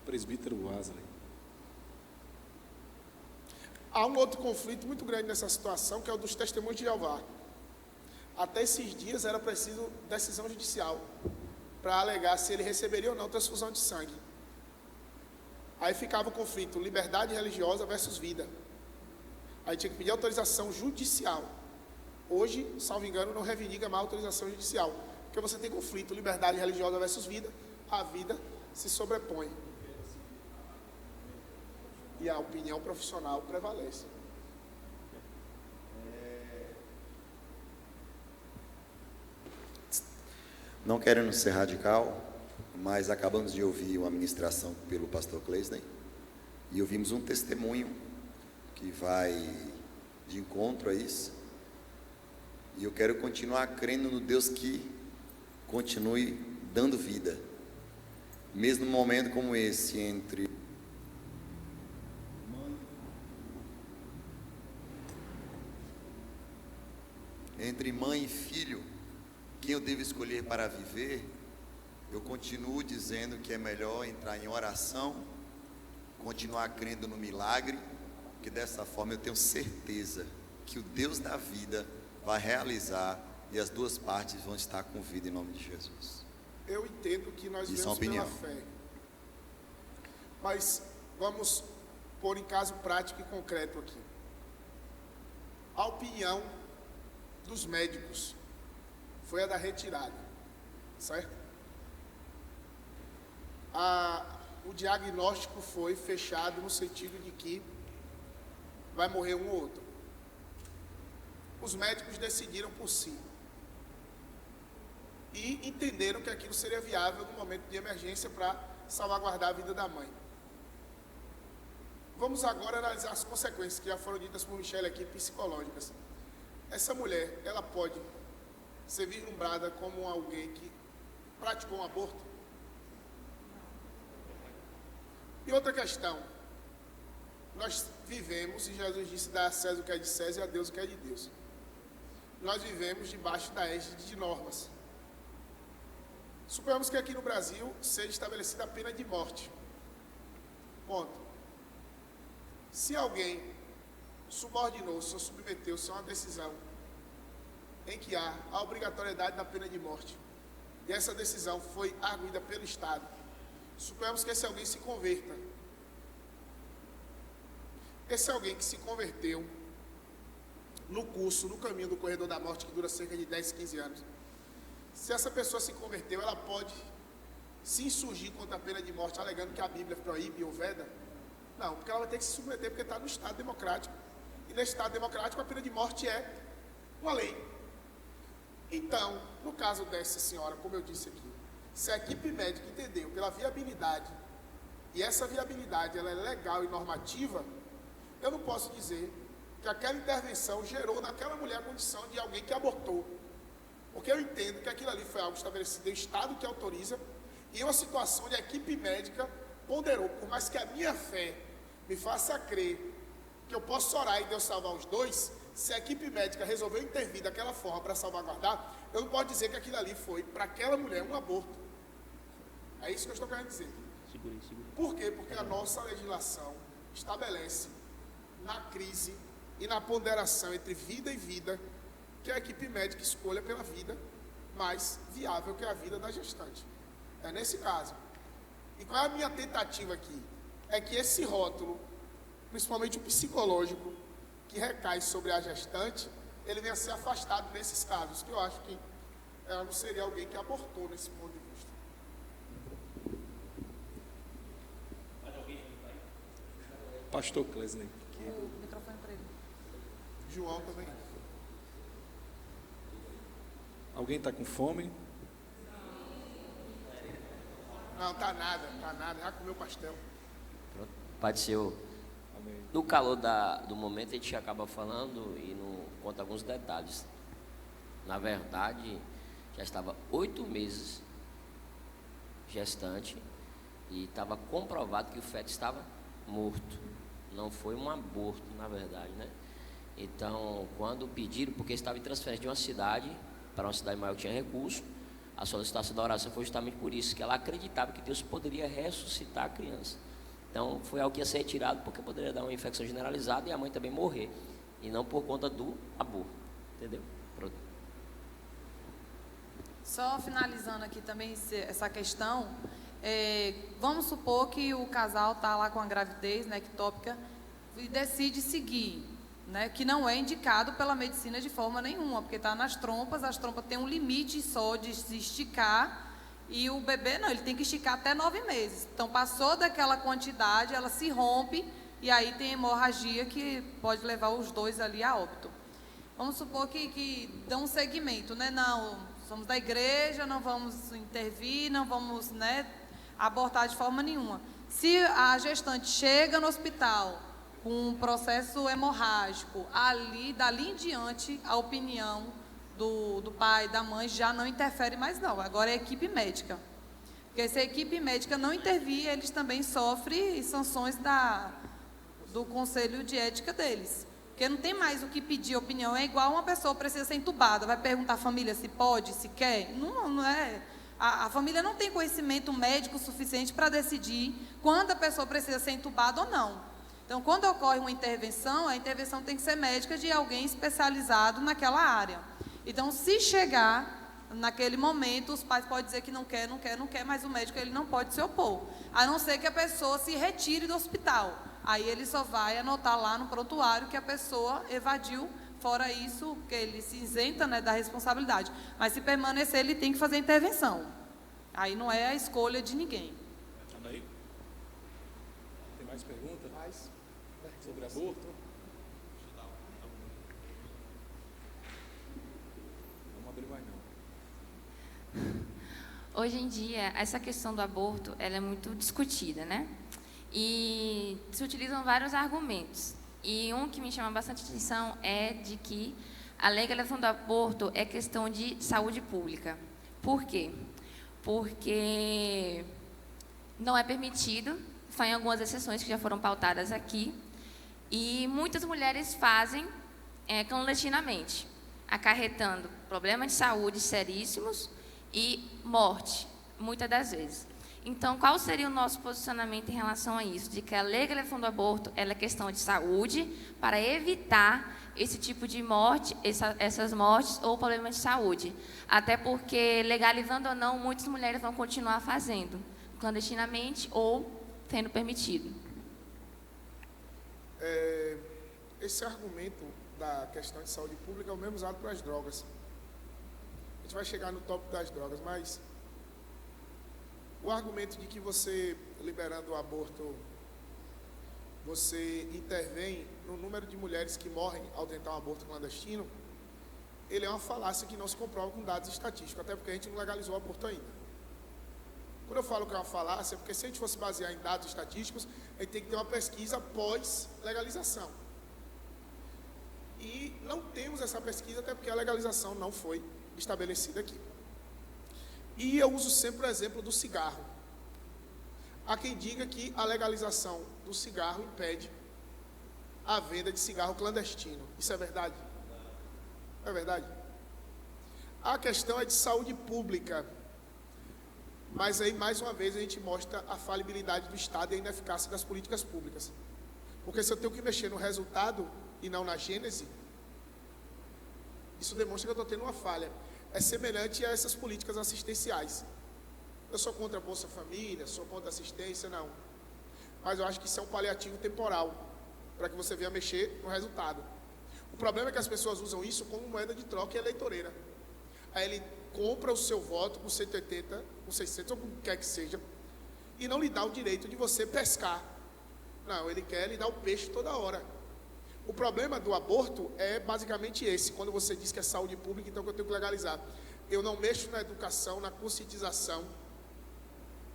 Presbítero Wesley. Há um outro conflito muito grande nessa situação, que é o dos testemunhos de Jeová. Até esses dias era preciso decisão judicial para alegar se ele receberia ou não transfusão de sangue. Aí ficava o conflito, liberdade religiosa versus vida. Aí tinha que pedir autorização judicial. Hoje, salvo engano, não reivindica mais autorização judicial, porque você tem conflito, liberdade religiosa versus vida, a vida se sobrepõe. E a opinião profissional prevalece. Não querendo ser radical, mas acabamos de ouvir uma ministração pelo pastor Cleisden e ouvimos um testemunho que vai de encontro a isso. E eu quero continuar crendo no Deus que continue dando vida, mesmo num momento como esse, entre mãe e filho, quem eu devo escolher para viver. Eu continuo dizendo que é melhor entrar em oração, continuar crendo no milagre, porque dessa forma eu tenho certeza que o Deus da vida vai realizar e as duas partes vão estar com vida em nome de Jesus. Eu entendo que nós Isso é uma vivemos opinião. pela fé. Mas vamos pôr em caso prático e concreto aqui. A opinião dos médicos foi a da retirada, certo? O diagnóstico foi fechado no sentido de que vai morrer um ou outro. Os médicos decidiram por si e entenderam que aquilo seria viável no momento de emergência para salvaguardar a vida da mãe. Vamos agora analisar as consequências que já foram ditas por Michele aqui, psicológicas. Essa mulher, ela pode ser vislumbrada como alguém que praticou um aborto? E outra questão, nós vivemos, e Jesus disse: dá a César o que é de César e a Deus o que é de Deus. Nós vivemos debaixo da égide de normas. Suponhamos que aqui no Brasil seja estabelecida a pena de morte. Ponto. Se alguém subordinou-se ou submeteu-se a uma decisão em que há a obrigatoriedade da pena de morte, e essa decisão foi arguida pelo Estado, suponhamos que esse alguém se converta. Esse alguém que se converteu no curso, no caminho do corredor da morte, que dura cerca de 10, 15 anos, se essa pessoa se converteu, ela pode se insurgir contra a pena de morte, alegando que a Bíblia proíbe ou veda? Não, porque ela vai ter que se submeter, porque está no Estado democrático. E nesse Estado democrático, a pena de morte é uma lei. Então, no caso dessa senhora, como eu disse aqui, se a equipe médica entendeu pela viabilidade, e essa viabilidade ela é legal e normativa, eu não posso dizer que aquela intervenção gerou naquela mulher a condição de alguém que abortou. Porque eu entendo que aquilo ali foi algo estabelecido em Estado que autoriza, e uma situação onde a equipe médica ponderou, por mais que a minha fé me faça crer que eu posso orar e Deus salvar os dois, se a equipe médica resolveu intervir daquela forma para salvaguardar, eu não posso dizer que aquilo ali foi para aquela mulher um aborto. É isso que eu estou querendo dizer. Por quê? Porque a nossa legislação estabelece na crise e na ponderação entre vida e vida que a equipe médica escolha pela vida mais viável que a vida da gestante. É nesse caso. E qual é a minha tentativa aqui? É que esse rótulo, principalmente o psicológico, que recai sobre a gestante, ele venha a ser afastado nesses casos, que eu acho que ela não seria alguém que abortou nesse ponto de vista. Pastor Clesley. O microfone para ele. João também. Alguém está com fome? Não, tá nada, já comeu pastel. Pai do Senhor, Amém. no calor do momento a gente acaba falando e não conta alguns detalhes. Na verdade, já estava 8 meses gestante e estava comprovado que o feto estava morto. Não foi um aborto, na verdade, né? Então, quando pediram, porque estava em transferência de uma cidade para uma cidade maior que tinha recurso, a solicitação da oração foi justamente por isso, que ela acreditava que Deus poderia ressuscitar a criança. Então, foi algo que ia ser retirado, porque poderia dar uma infecção generalizada e a mãe também morrer, e não por conta do aborto, entendeu? Pronto. Só finalizando aqui também essa questão, vamos supor que o casal está lá com a gravidez, né, ectópica, e decide seguir, né, que não é indicado pela medicina de forma nenhuma, porque está nas trompas, as trompas têm um limite só de se esticar, e o bebê não, ele tem que esticar até 9 meses. Então, passou daquela quantidade, ela se rompe, e aí tem hemorragia que pode levar os dois ali a óbito. Vamos supor que dão um segmento, né, não, somos da igreja, não vamos intervir, não vamos, né, abortar de forma nenhuma. Se a gestante chega no hospital com um processo hemorrágico, dali em diante, a opinião do pai, da mãe, já não interfere mais não. Agora é a equipe médica. Porque se a equipe médica não intervir, eles também sofrem sanções do conselho de ética deles. Porque não tem mais o que pedir opinião. É igual uma pessoa precisa ser entubada. Vai perguntar à família se pode, se quer? Não é. A família não tem conhecimento médico suficiente para decidir quando a pessoa precisa ser entubada ou não. Então, quando ocorre uma intervenção, a intervenção tem que ser médica de alguém especializado naquela área. Então, se chegar naquele momento, os pais podem dizer que não quer, mas o médico ele não pode se opor. A não ser que a pessoa se retire do hospital. Aí ele só vai anotar lá no prontuário que a pessoa evadiu. Fora isso, que ele se isenta, né, da responsabilidade. Mas se permanecer, ele tem que fazer intervenção. Aí não é a escolha de ninguém. Amém. Tem mais perguntas? Sobre aborto? Vamos abrir mais não. Hoje em dia, essa questão do aborto, ela é muito discutida, né? E se utilizam vários argumentos. E um que me chama bastante atenção é de que a legalização do aborto é questão de saúde pública. Por quê? Porque não é permitido, só em algumas exceções que já foram pautadas aqui, e muitas mulheres fazem clandestinamente, acarretando problemas de saúde seríssimos e morte, muitas das vezes. Então, qual seria o nosso posicionamento em relação a isso? De que a legalização do aborto ela é questão de saúde, para evitar esse tipo de morte, essas mortes ou problemas de saúde. Até porque, legalizando ou não, muitas mulheres vão continuar fazendo, clandestinamente ou sendo permitido. Esse argumento da questão de saúde pública é o mesmo usado para as drogas. A gente vai chegar no tópico das drogas, mas o argumento de que você, liberando o aborto, você intervém no número de mulheres que morrem ao tentar um aborto clandestino, ele é uma falácia que não se comprova com dados estatísticos, até porque a gente não legalizou o aborto ainda. Quando eu falo que é uma falácia, é porque se a gente fosse basear em dados estatísticos, a gente tem que ter uma pesquisa pós-legalização. E não temos essa pesquisa, até porque a legalização não foi estabelecida aqui. E eu uso sempre o exemplo do cigarro. Há quem diga que a legalização do cigarro impede a venda de cigarro clandestino. Isso é verdade? É verdade? A questão é de saúde pública. Mas aí, mais uma vez, a gente mostra a falibilidade do Estado e a ineficácia das políticas públicas. Porque se eu tenho que mexer no resultado e não na gênese, isso demonstra que eu estou tendo uma falha. É semelhante a essas políticas assistenciais. Eu sou contra a Bolsa Família, sou contra a assistência, não. Mas eu acho que isso é um paliativo temporal, para que você venha mexer no resultado. O problema é que as pessoas usam isso como moeda de troca e eleitoreira. Aí ele compra o seu voto com 180, com 600, ou com o que quer que seja, e não lhe dá o direito de você pescar. Não, ele quer lhe dar o peixe toda hora. O problema do aborto é basicamente esse, quando você diz que é saúde pública, então que eu tenho que legalizar. Eu não mexo na educação, na conscientização,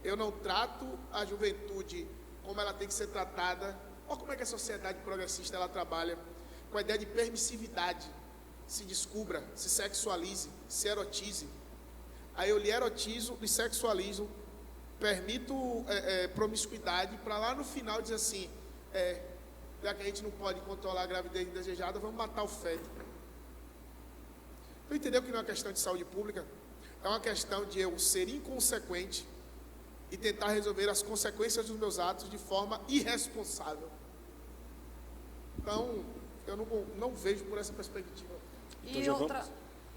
eu não trato a juventude como ela tem que ser tratada. Olha como é que a sociedade progressista ela trabalha com a ideia de permissividade. Se descubra, se sexualize, se erotize. Aí eu lhe erotizo, lhe sexualizo, permito promiscuidade, para lá no final dizer assim, já que a gente não pode controlar a gravidez indesejada, vamos matar o feto. Tu entendeu que não é uma questão de saúde pública? É uma questão de eu ser inconsequente e tentar resolver as consequências dos meus atos de forma irresponsável. Então, eu não vejo por essa perspectiva. Então,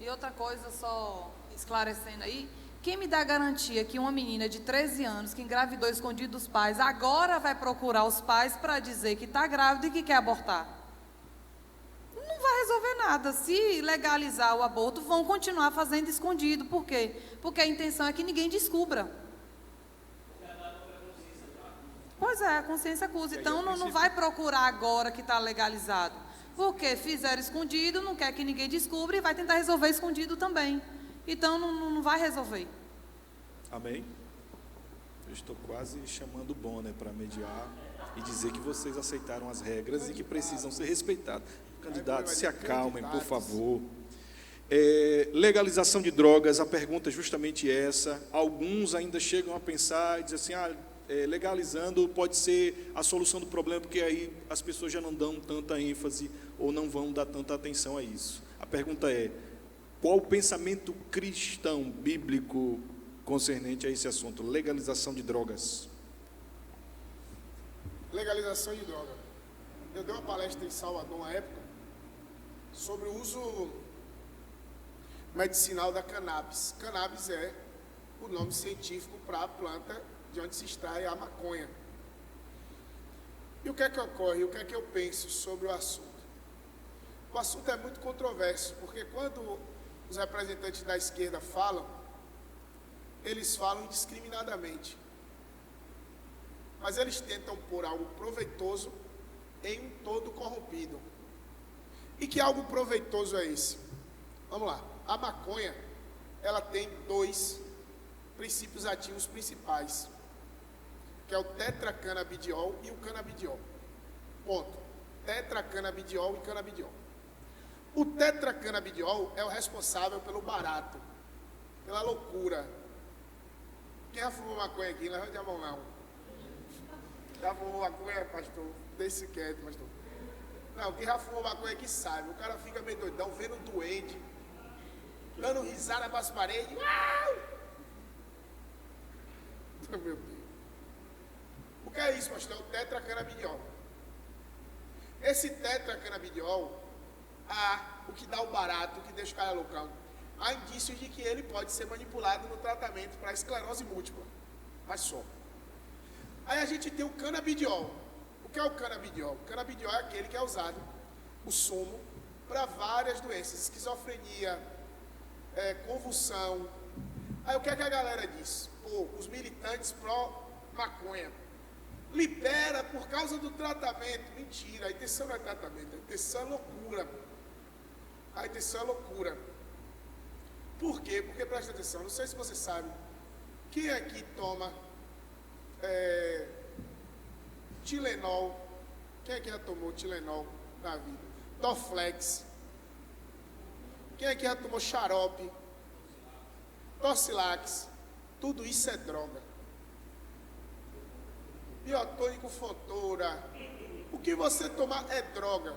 E outra coisa, só esclarecendo aí, quem me dá garantia que uma menina de 13 anos que engravidou escondido dos pais, agora vai procurar os pais para dizer que está grávida e que quer abortar? Não vai resolver nada. Se legalizar o aborto, vão continuar fazendo escondido. Por quê? Porque a intenção é que ninguém descubra. Pois é, a consciência acusa. Então não vai procurar agora que está legalizado. Porque fizeram escondido, não quer que ninguém descubra e vai tentar resolver escondido também. Então não vai resolver. Amém? Eu estou quase chamando o Bonner para mediar e dizer que vocês aceitaram as regras e que precisam ser respeitadas. Candidatos, se acalmem, por favor. Legalização de drogas, a pergunta é justamente essa. Alguns ainda chegam a pensar e dizem assim, legalizando pode ser a solução do problema, porque aí as pessoas já não dão tanta ênfase ou não vão dar tanta atenção a isso. A pergunta é, qual o pensamento cristão, bíblico, concernente a esse assunto? Legalização de drogas. Legalização de droga. Eu dei uma palestra em Salvador, uma época, sobre o uso medicinal da cannabis. Cannabis é o nome científico para a planta de onde se extrai a maconha. E o que é que ocorre? O que é que eu penso sobre o assunto? O assunto é muito controverso, porque quando os representantes da esquerda falam, eles falam indiscriminadamente. Mas eles tentam pôr algo proveitoso em um todo corrompido. E que algo proveitoso é esse? Vamos lá. A maconha, ela tem 2 princípios ativos principais, que é o tetracanabidiol e o canabidiol. Ponto. Tetracanabidiol e canabidiol. O tetracanabidiol é o responsável pelo barato, pela loucura. Quem já fumou maconha aqui? Levante a mão, não. Já fumou maconha, pastor? Deixe quieto, pastor. Não, quem já fumou maconha aqui sabe. O cara fica meio doidão, vendo o doente, dando risada para as paredes. Meu Deus. O que é isso, pastor? É o tetracanabidiol. Esse tetracanabidiol, o que dá o barato, o que deixa o cara loucão, há indícios de que ele pode ser manipulado no tratamento para esclerose múltipla. Mas só. Aí a gente tem o canabidiol. O que é o canabidiol? O canabidiol é aquele que é usado, o sumo, para várias doenças, esquizofrenia, convulsão. Aí o que é que a galera diz? Pô, os militantes pró-maconha, libera por causa do tratamento. Mentira, a intenção não é tratamento, a intenção é loucura. A intenção é loucura. Por quê? Porque, presta atenção, não sei se você sabe, quem aqui toma Tilenol? Quem aqui já tomou Tilenol na vida? Dorflex. Quem aqui já tomou xarope? Torcilax. Tudo isso é droga. Biotônico Fontoura. O que você tomar é droga.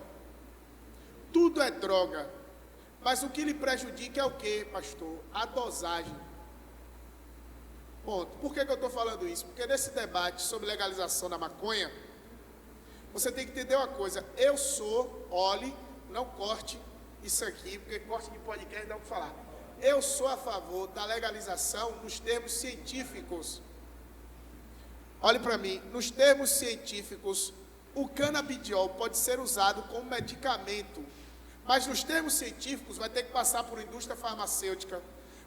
Tudo é droga. Mas o que lhe prejudica é o quê, pastor? A dosagem. Ponto. Por que eu estou falando isso? Porque nesse debate sobre legalização da maconha, você tem que entender uma coisa. Eu sou, olhe, não corte isso aqui, porque corte de podcast dá o que falar. eu sou a favor da legalização nos termos científicos. Olhe para mim, nos termos científicos, o canabidiol pode ser usado como medicamento, mas nos termos científicos vai ter que passar por indústria farmacêutica,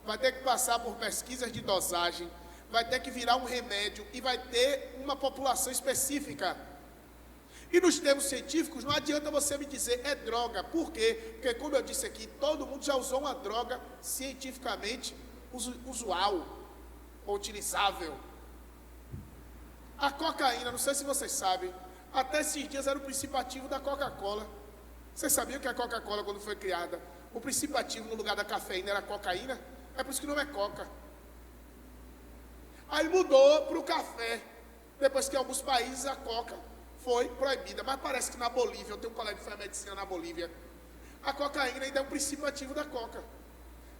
vai ter que passar por pesquisas de dosagem, vai ter que virar um remédio e vai ter uma população específica. E nos termos científicos, não adianta você me dizer é droga. Por quê? Porque, como eu disse aqui, todo mundo já usou uma droga cientificamente usual ou utilizável. A cocaína, não sei se vocês sabem, até esses dias era o princípio ativo da Coca-Cola. Vocês sabiam que a Coca-Cola, quando foi criada, o princípio ativo no lugar da cafeína era a cocaína? É por isso que não é coca. Aí mudou para o café, depois que em alguns países a coca foi proibida. Mas parece que na Bolívia, eu tenho um colega que faz medicina na Bolívia, a cocaína ainda é um princípio ativo da coca.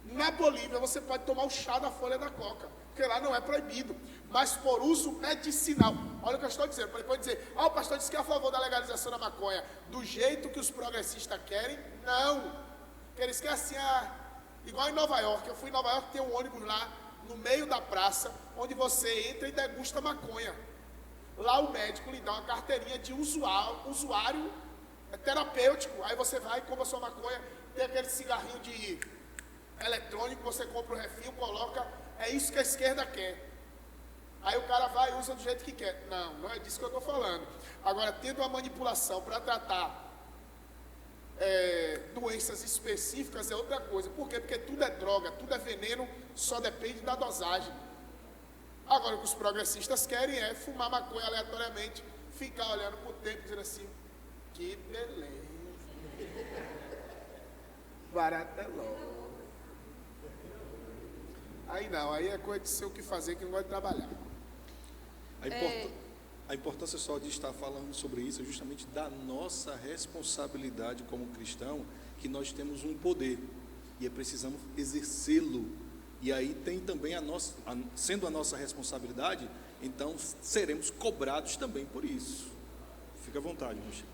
Na Bolívia você pode tomar o chá da folha da coca, porque lá não é proibido, mas por uso medicinal. Olha o que eu estou dizendo, para depois dizer, o pastor disse que é a favor da legalização da maconha, do jeito que os progressistas querem, não. Porque eles querem assim, igual em Nova York. Eu fui em Nova York, tem um ônibus lá, no meio da praça, onde você entra e degusta maconha. Lá o médico lhe dá uma carteirinha de usuário terapêutico. Aí você vai e compra sua maconha, tem aquele cigarrinho de eletrônico, você compra o refil, coloca, é isso que a esquerda quer. Aí o cara vai e usa do jeito que quer. Não, não é disso que eu estou falando. Agora, tendo uma manipulação para tratar doenças específicas é outra coisa. Por quê? Porque tudo é droga, tudo é veneno, só depende da dosagem. Agora, o que os progressistas querem é fumar maconha aleatoriamente, ficar olhando para o tempo e dizendo assim, que beleza, barato é logo. Aí não, aí é coisa de ser o que fazer, que não gosta de trabalhar. A importância só de estar falando sobre isso é justamente da nossa responsabilidade como cristão, que nós temos um poder e precisamos exercê-lo. E aí tem também sendo a nossa responsabilidade, então seremos cobrados também por isso. Fica à vontade, Michel.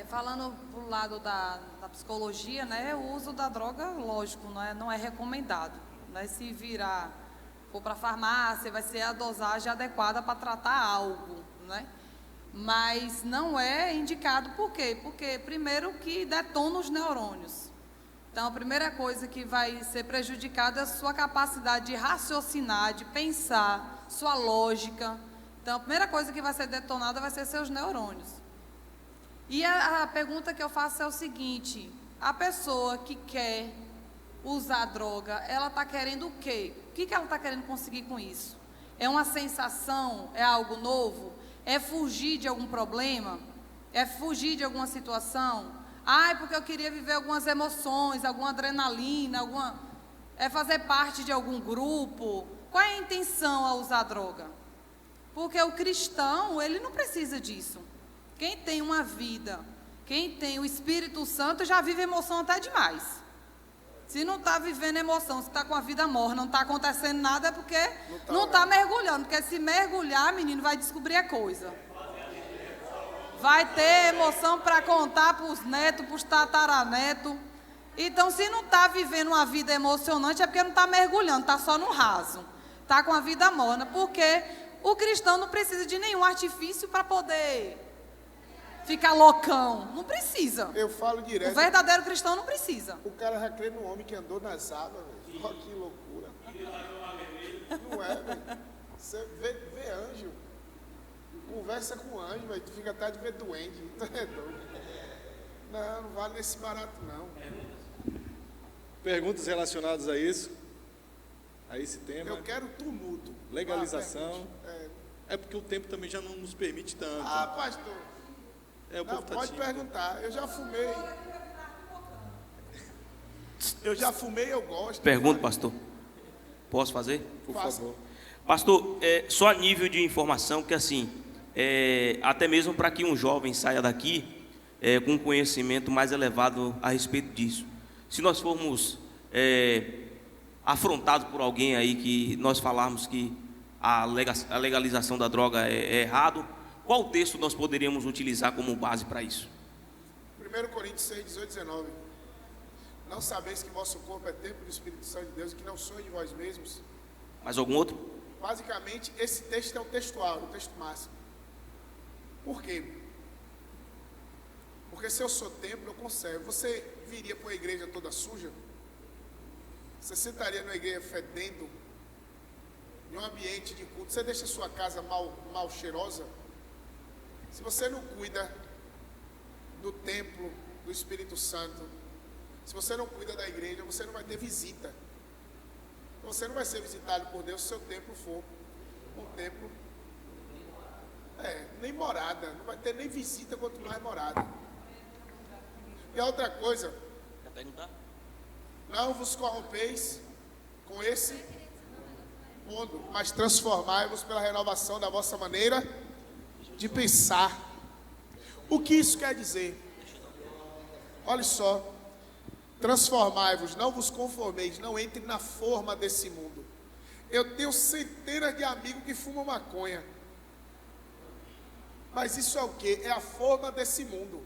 Falando pro lado da psicologia, né, o uso da droga, lógico, não é recomendado, né? Se for para a farmácia, vai ser a dosagem adequada para tratar algo, né? Mas não é indicado. Por quê? Porque primeiro que detona os neurônios. Então, a primeira coisa que vai ser prejudicada é a sua capacidade de raciocinar, de pensar, sua lógica. Então, a primeira coisa que vai ser detonada vai ser seus neurônios. E a pergunta que eu faço é o seguinte: a pessoa que quer usar droga, ela está querendo o quê? O que ela está querendo conseguir com isso? É uma sensação? É algo novo? É fugir de algum problema? É fugir de alguma situação? É porque eu queria viver algumas emoções, alguma adrenalina, é fazer parte de algum grupo. Qual é a intenção ao usar droga? Porque o cristão, ele não precisa disso. Quem tem uma vida, quem tem o Espírito Santo, já vive emoção até demais. Se não está vivendo emoção, se está com a vida morna, não está acontecendo nada, é porque não está mergulhando. Porque se mergulhar, menino, vai descobrir a coisa. Vai ter emoção para contar para os netos, para os tataranetos. Então, se não está vivendo uma vida emocionante, é porque não está mergulhando, está só no raso. Está com a vida morna. Porque o cristão não precisa de nenhum artifício para poder ficar loucão. Não precisa. Eu falo direto. O verdadeiro cristão não precisa. O cara já crê no homem que andou nas águas, velho. Olha que loucura. Não é, velho. Você vê anjo. Conversa com anjo, velho. Tu fica atrás de ver duende. É doido. Não vale nesse barato, não. Perguntas relacionadas a isso? A esse tema? Eu quero tumulto. Legalização. É porque o tempo também já não nos permite tanto. Pastor. Não, pode perguntar. Eu já fumei. Eu gosto. Pergunta, pastor. Posso fazer? Por favor. Pastor, só a nível de informação, que assim, até mesmo para que um jovem saia daqui com um conhecimento mais elevado a respeito disso. Se nós formos afrontados por alguém aí que nós falarmos que a legalização da droga é errado, qual texto nós poderíamos utilizar como base para isso? 1 Coríntios 6, 18, 19. Não sabeis que vosso corpo é templo do Espírito Santo de Deus e que não sois de vós mesmos? Mais algum outro? Basicamente, esse texto é o textual, o texto máximo. Por quê? Porque se eu sou templo, eu conservo. Você viria para a igreja toda suja? Você sentaria numa igreja fedendo? Em um ambiente de culto? Você deixa a sua casa mal cheirosa? Se você não cuida do templo do Espírito Santo, se você não cuida da igreja, você não vai ter visita. Você não vai ser visitado por Deus se seu templo for um templo, nem morada, não vai ter nem visita, quanto mais morada. E a outra coisa, Quer perguntar? não vos corrompeis com esse mundo, mas transformai-vos pela renovação da vossa maneira de pensar. O que isso quer dizer? Olha só, transformai-vos, não vos conformeis, não entre na forma desse mundo. Eu tenho centenas de amigos que fumam maconha, mas isso é o que? É a forma desse mundo.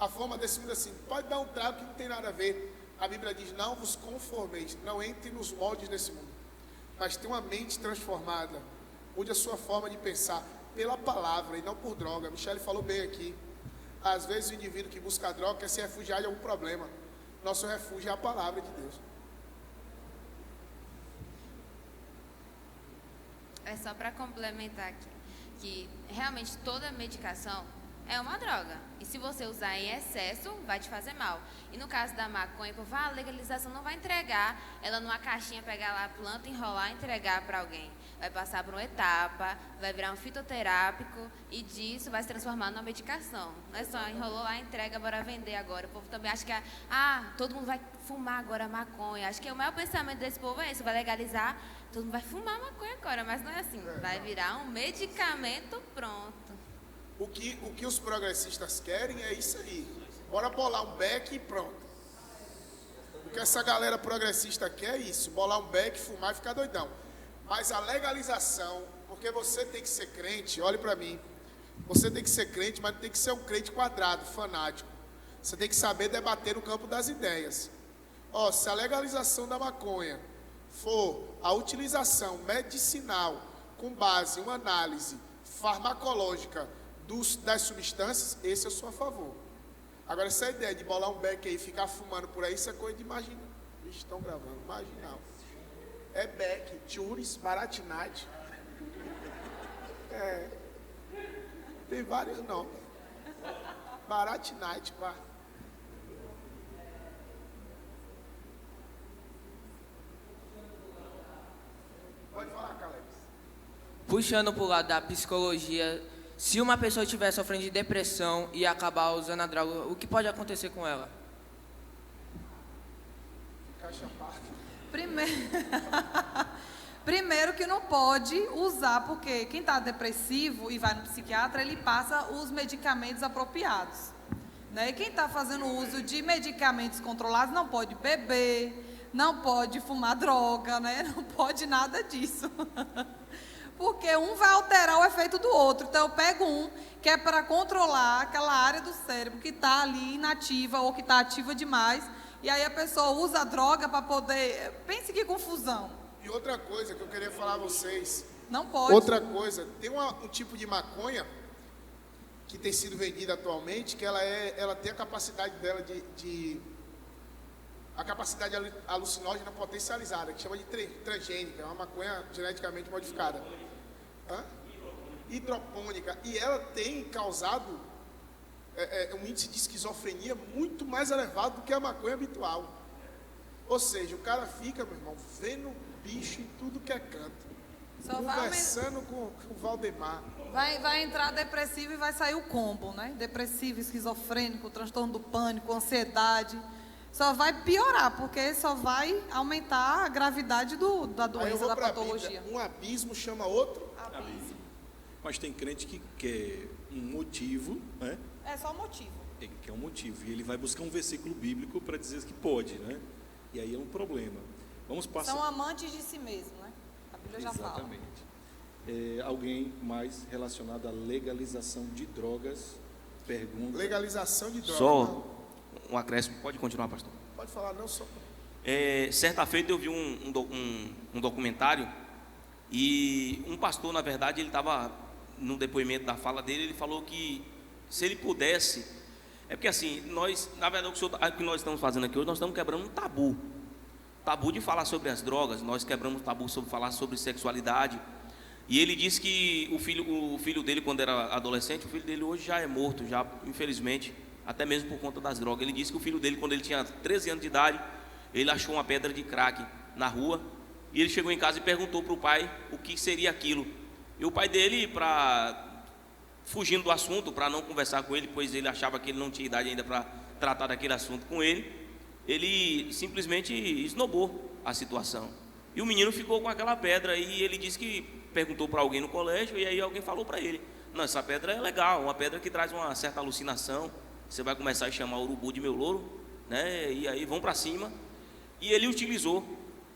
A forma desse mundo assim, pode dar um trago que não tem nada a ver. A Bíblia diz, não vos conformeis, não entre nos moldes desse mundo, mas tenha uma mente transformada. Mude a sua forma de pensar pela palavra e não por droga. Michele falou bem aqui. Às vezes o indivíduo que busca a droga quer se refugiar de algum problema. Nosso refúgio é a palavra de Deus. É só para complementar aqui, que realmente toda medicação é uma droga. E se você usar em excesso, vai te fazer mal. E no caso da maconha, a legalização não vai entregar ela numa caixinha, pegar lá a planta, enrolar e entregar para alguém. Vai passar por uma etapa, vai virar um fitoterápico e disso vai se transformar numa medicação. Não é só enrolou lá, entrega, bora vender agora. O povo também acha que todo mundo vai fumar agora maconha. Acho que o maior pensamento desse povo é isso, vai legalizar, todo mundo vai fumar maconha agora, mas não é assim. Vai virar um medicamento pronto. O que os progressistas querem é isso aí. Bora bolar um beck e pronto. O que essa galera progressista quer é isso. Bolar um beck, fumar e ficar doidão. Mas a legalização, porque você tem que ser crente, olhe para mim. Você tem que ser crente, mas não tem que ser um crente quadrado, fanático. Você tem que saber debater no campo das ideias. Se a legalização da maconha for a utilização medicinal com base em uma análise farmacológica das substâncias, esse eu sou a favor. Agora, essa ideia de bolar um beck aí e ficar fumando por aí, isso é coisa de marginal. Vixe, estão gravando, marginal. É beck, Tures, Baratinite. Tem vários nomes. Baratinite, pá. Pode falar, Caleb. Puxando para o lado da psicologia, se uma pessoa estiver sofrendo de depressão e acabar usando a droga, o que pode acontecer com ela? Primeiro que não pode usar, porque quem está depressivo e vai no psiquiatra, ele passa os medicamentos apropriados. Né? E quem está fazendo uso de medicamentos controlados não pode beber, não pode fumar droga, né? Não pode nada disso. Porque um vai alterar o efeito do outro. Então eu pego um que é para controlar aquela área do cérebro que está ali inativa ou que está ativa demais. E aí a pessoa usa a droga para poder... Pense que confusão. E outra coisa que eu queria falar a vocês. Não pode. Outra coisa, tem um tipo de maconha que tem sido vendida atualmente, que ela tem a capacidade dela a capacidade alucinógena potencializada, que chama de transgênica, é uma maconha geneticamente modificada. Hidropônica. E ela tem causado um índice de esquizofrenia muito mais elevado do que a maconha habitual. Ou seja, o cara fica, meu irmão, vendo bicho em tudo que é canto. Conversando com o Valdemar. Vai entrar depressivo e vai sair o combo, né? Depressivo, esquizofrênico, transtorno do pânico, ansiedade. Só vai piorar, porque só vai aumentar a gravidade da doença, da patologia. Um abismo chama outro abismo. Mas tem crente que quer um motivo, né? É só um motivo. Ele quer um motivo. E ele vai buscar um versículo bíblico para dizer que pode, né? E aí é um problema. Vamos passar. São amantes de si mesmo, né? A Bíblia já fala. Exatamente. Alguém mais relacionado à legalização de drogas? Pergunta. Legalização de drogas. Só um acréscimo. Pode continuar, pastor. Pode falar, não só. Certa feita eu vi um documentário e um pastor, na verdade, ele estava no depoimento da fala dele, ele falou que se ele pudesse, é porque assim, nós, na verdade, o que nós estamos fazendo aqui hoje, nós estamos quebrando um tabu de falar sobre as drogas, nós quebramos o tabu sobre falar sobre sexualidade. E ele disse que o filho dele, quando era adolescente, o filho dele hoje já é morto, já, infelizmente, até mesmo por conta das drogas. Ele disse que o filho dele, quando ele tinha 13 anos de idade, ele achou uma pedra de crack na rua, e ele chegou em casa e perguntou para o pai o que seria aquilo. E o pai dele, fugindo do assunto, para não conversar com ele, pois ele achava que ele não tinha idade ainda para tratar daquele assunto com ele, ele simplesmente esnobou a situação. E o menino ficou com aquela pedra, e ele disse que perguntou para alguém no colégio, e aí alguém falou para ele: não, essa pedra é legal, uma pedra que traz uma certa alucinação, você vai começar a chamar o urubu de meu louro, né? E aí vão para cima. E ele utilizou,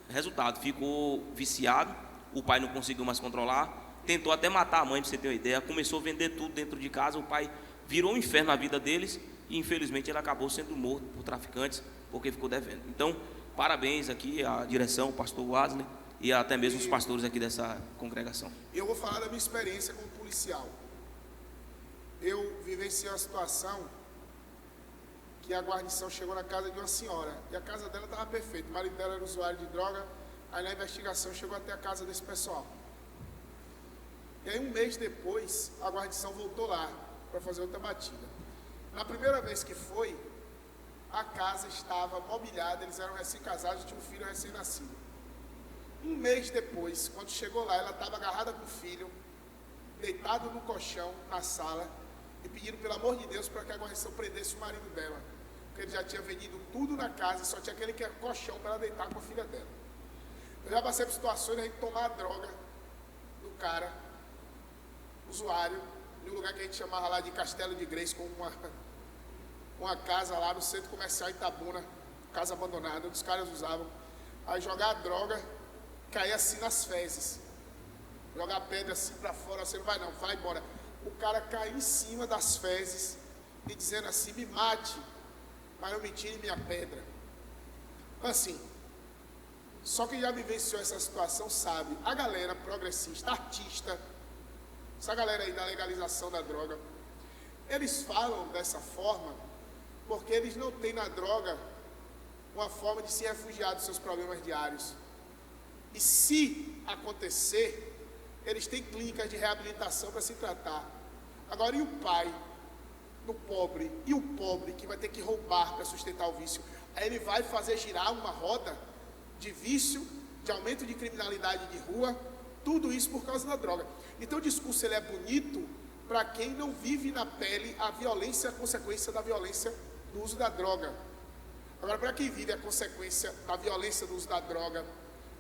resultado, ficou viciado, o pai não conseguiu mais controlar, tentou até matar a mãe, para você ter uma ideia, começou a vender tudo dentro de casa, o pai virou um inferno na vida deles, e infelizmente ele acabou sendo morto por traficantes, porque ficou devendo. Então, parabéns aqui à direção, o pastor Wesley, e até mesmo os pastores aqui dessa congregação. Eu vou falar da minha experiência como policial. Eu vivenciei uma situação que a guarnição chegou na casa de uma senhora, e a casa dela estava perfeita, o marido dela era usuário de droga, aí na investigação chegou até a casa desse pessoal. E aí um mês depois, a guarnição voltou lá para fazer outra batida. Na primeira vez que foi, a casa estava mobiliada, eles eram recém-casados, tinham um filho recém-nascido. Um mês depois, quando chegou lá, ela estava agarrada com o filho, deitado no colchão, na sala, e pedindo pelo amor de Deus para que a guarnição prendesse o marido dela, porque ele já tinha vendido tudo na casa e só tinha aquele colchão para ela deitar com a filha dela. Eu já passei por situações de a gente tomar a droga do cara, usuário, em um lugar que a gente chamava lá de Castelo de Grace, com uma casa lá no centro comercial Itabuna, casa abandonada, onde os caras usavam. Aí jogar a droga, cair assim nas fezes, jogar a pedra assim para fora, você não vai não, vai embora. O cara cair em cima das fezes e dizendo assim: me mate, mas não me tire minha pedra. Assim, só quem já vivenciou essa situação sabe, a galera progressista, artista, essa galera aí da legalização da droga, eles falam dessa forma porque eles não têm na droga uma forma de se refugiar dos seus problemas diários. E se acontecer, eles têm clínicas de reabilitação para se tratar. Agora, e o pai do pobre? E o pobre que vai ter que roubar para sustentar o vício? Aí ele vai fazer girar uma roda de vício, de aumento de criminalidade de rua, tudo isso por causa da droga. Então o discurso ele é bonito para quem não vive na pele a violência, a consequência da violência do uso da droga. Agora, para quem vive a consequência da violência do uso da droga,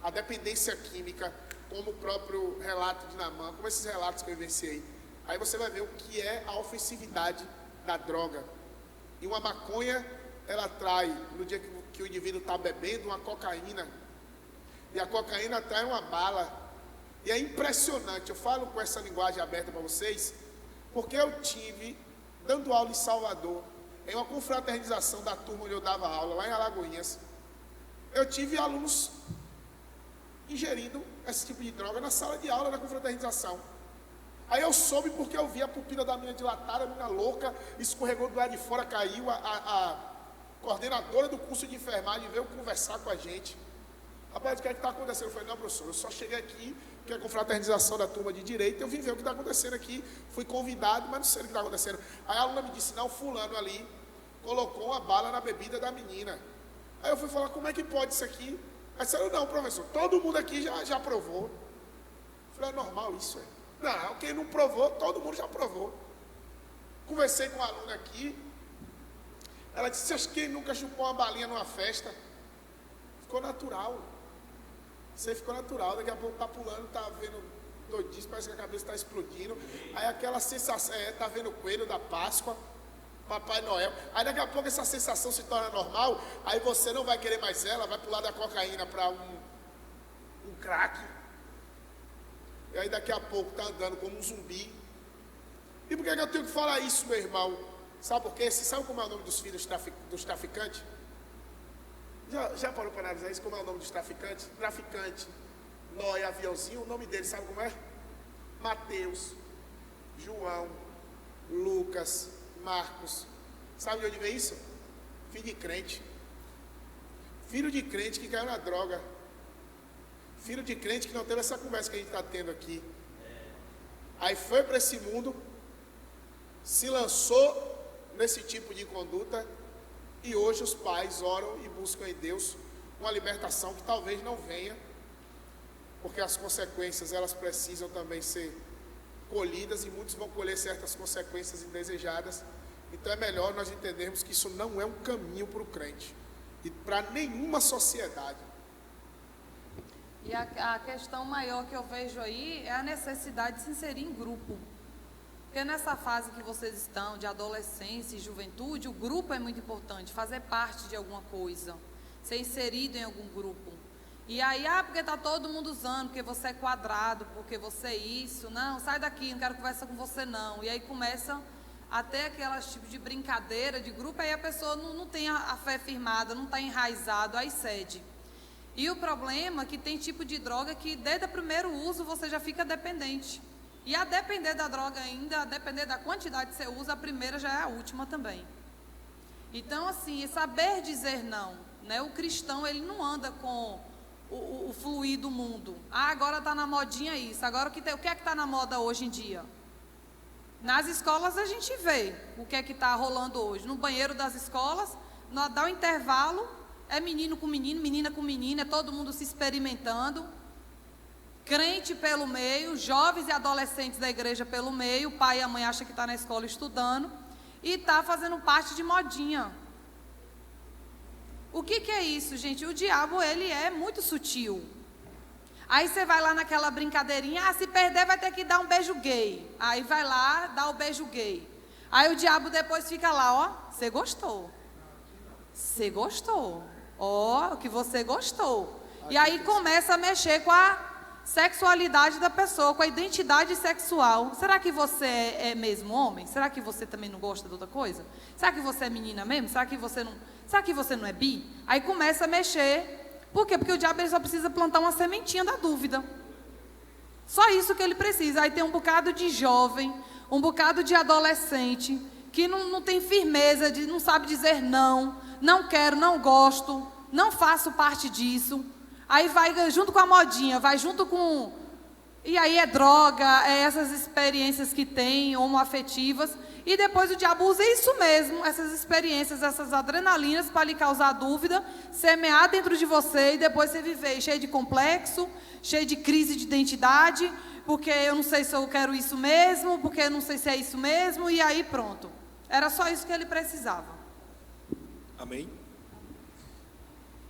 a dependência química, como o próprio relato de Naamã, como esses relatos que eu vivenciei, aí você vai ver o que é a ofensividade da droga. E uma maconha, ela atrai, no dia que o indivíduo está bebendo, uma cocaína, e a cocaína atrai uma bala. E é impressionante, eu falo com essa linguagem aberta para vocês, porque eu tive, dando aula em Salvador, em uma confraternização da turma onde eu dava aula, lá em Alagoinhas, eu tive alunos ingerindo esse tipo de droga na sala de aula da confraternização. Aí eu soube porque eu vi a pupila da minha dilatada, a minha louca, escorregou do lado de fora, caiu, a coordenadora do curso de enfermagem veio conversar com a gente. Rapaz, o que é que está acontecendo? Eu falei: não, professor, eu só cheguei aqui, que é a confraternização da turma de Direito, eu vim ver o que está acontecendo aqui, fui convidado, mas não sei o que está acontecendo. Aí a aluna me disse: não, fulano ali colocou uma bala na bebida da menina. Aí eu fui falar: como é que pode isso aqui? Aí disseram: não, professor, todo mundo aqui já provou. Eu falei: é normal isso, é? Não, quem não provou, todo mundo já provou. Conversei com uma aluna aqui, ela disse: acho que quem nunca chupou uma balinha numa festa? Ficou natural. Você ficou natural, daqui a pouco tá pulando, tá vendo doidinho, parece que a cabeça está explodindo. Aí aquela sensação, tá vendo o coelho da Páscoa, Papai Noel. Aí daqui a pouco essa sensação se torna normal, aí você não vai querer mais ela, vai pular da cocaína para um crack. E aí daqui a pouco tá andando como um zumbi. E por que eu tenho que falar isso, meu irmão? Sabe por quê? Você sabe como é o nome dos filhos dos traficantes? Já parou para analisar isso? Como é o nome dos traficantes? Traficante, Noé, aviãozinho, o nome deles, sabe como é? Mateus, João, Lucas, Marcos. Sabe de onde vem isso? Filho de crente. Filho de crente que caiu na droga. Filho de crente que não teve essa conversa que a gente está tendo aqui. Aí foi para esse mundo, se lançou nesse tipo de conduta, e hoje os pais oram e buscam em Deus uma libertação que talvez não venha, porque as consequências elas precisam também ser colhidas, e muitos vão colher certas consequências indesejadas. Então é melhor nós entendermos que isso não é um caminho para o crente e para nenhuma sociedade. E a questão maior que eu vejo aí é a necessidade de se inserir em grupo. Porque nessa fase que vocês estão, de adolescência e juventude, o grupo é muito importante, fazer parte de alguma coisa, ser inserido em algum grupo. E aí, porque está todo mundo usando, porque você é quadrado, porque você é isso, não, sai daqui, não quero conversar com você não. E aí começa até aquelas tipos de brincadeira de grupo, aí a pessoa não tem a fé firmada, não está enraizado, aí cede. E o problema é que tem tipo de droga que desde o primeiro uso você já fica dependente. E a depender da droga ainda, a depender da quantidade que você usa, a primeira já é a última também. Então, assim, saber dizer não, né? O cristão, ele não anda com o fluir do mundo. Agora está na modinha isso. Agora o que é que está na moda hoje em dia? Nas escolas a gente vê o que é que está rolando hoje. No banheiro das escolas, dá um intervalo, é menino com menino, menina com menina, é todo mundo se experimentando. Crente pelo meio, jovens e adolescentes da igreja pelo meio, o pai e a mãe acham que está na escola estudando e está fazendo parte de modinha. O que é isso, gente? O diabo, ele é muito sutil. Aí você vai lá naquela brincadeirinha, se perder vai ter que dar um beijo gay. Aí vai lá, dá o beijo gay. Aí o diabo depois fica lá, ó, você gostou. Você gostou. Ó, que você gostou. E aí começa a mexer com a sexualidade da pessoa, com a identidade sexual. Será que você é mesmo homem? Será que você também não gosta de outra coisa? Será que você é menina mesmo? Será que você não é bi? Aí começa a mexer. Por quê? Porque o diabo ele só precisa plantar uma sementinha da dúvida. Só isso que ele precisa. Aí tem um bocado de jovem, um bocado de adolescente, que não tem firmeza, não sabe dizer não quero, não gosto, não faço parte disso. Aí vai junto com a modinha, vai junto com... E aí é droga, é essas experiências que tem, homoafetivas. E depois o diabo usa isso mesmo, essas experiências, essas adrenalinas para lhe causar dúvida, semear dentro de você e depois você viver cheio de complexo, cheio de crise de identidade, porque eu não sei se eu quero isso mesmo, porque eu não sei se é isso mesmo, e aí pronto. Era só isso que ele precisava. Amém?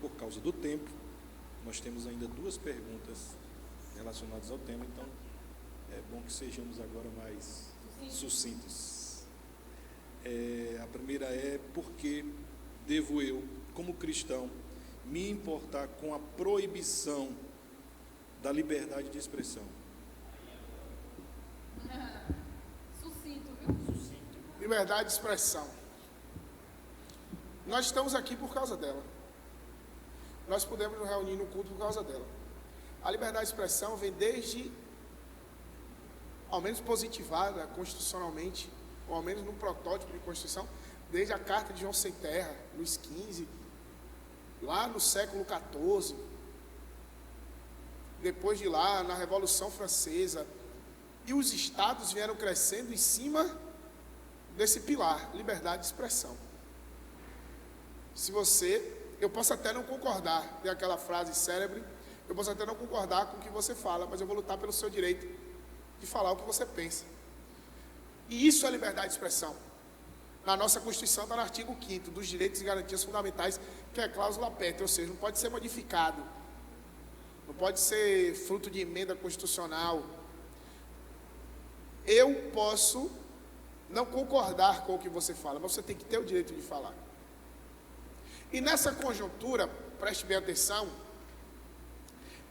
Por causa do tempo, nós temos ainda 2 perguntas relacionadas ao tema, então é bom que sejamos agora mais sucintos. A primeira é: por que devo eu, como cristão, me importar com a proibição da liberdade de expressão? Sucinto, viu? Sucinto. Liberdade de expressão. Nós estamos aqui por causa dela. Nós podemos nos reunir no culto por causa dela. A liberdade de expressão vem desde, ao menos positivada constitucionalmente, ou ao menos no protótipo de Constituição, desde a Carta de João Sem Terra, Luís XV, lá no século XIV, depois de lá, na Revolução Francesa, e os estados vieram crescendo em cima desse pilar, liberdade de expressão. Eu posso até não concordar, tem aquela frase célebre, eu posso até não concordar com o que você fala, mas eu vou lutar pelo seu direito de falar o que você pensa. E isso é liberdade de expressão. Na nossa Constituição está no artigo 5º, dos direitos e garantias fundamentais, que é a cláusula pétrea, ou seja, não pode ser modificado, não pode ser fruto de emenda constitucional. Eu posso não concordar com o que você fala, mas você tem que ter o direito de falar. E nessa conjuntura, preste bem atenção,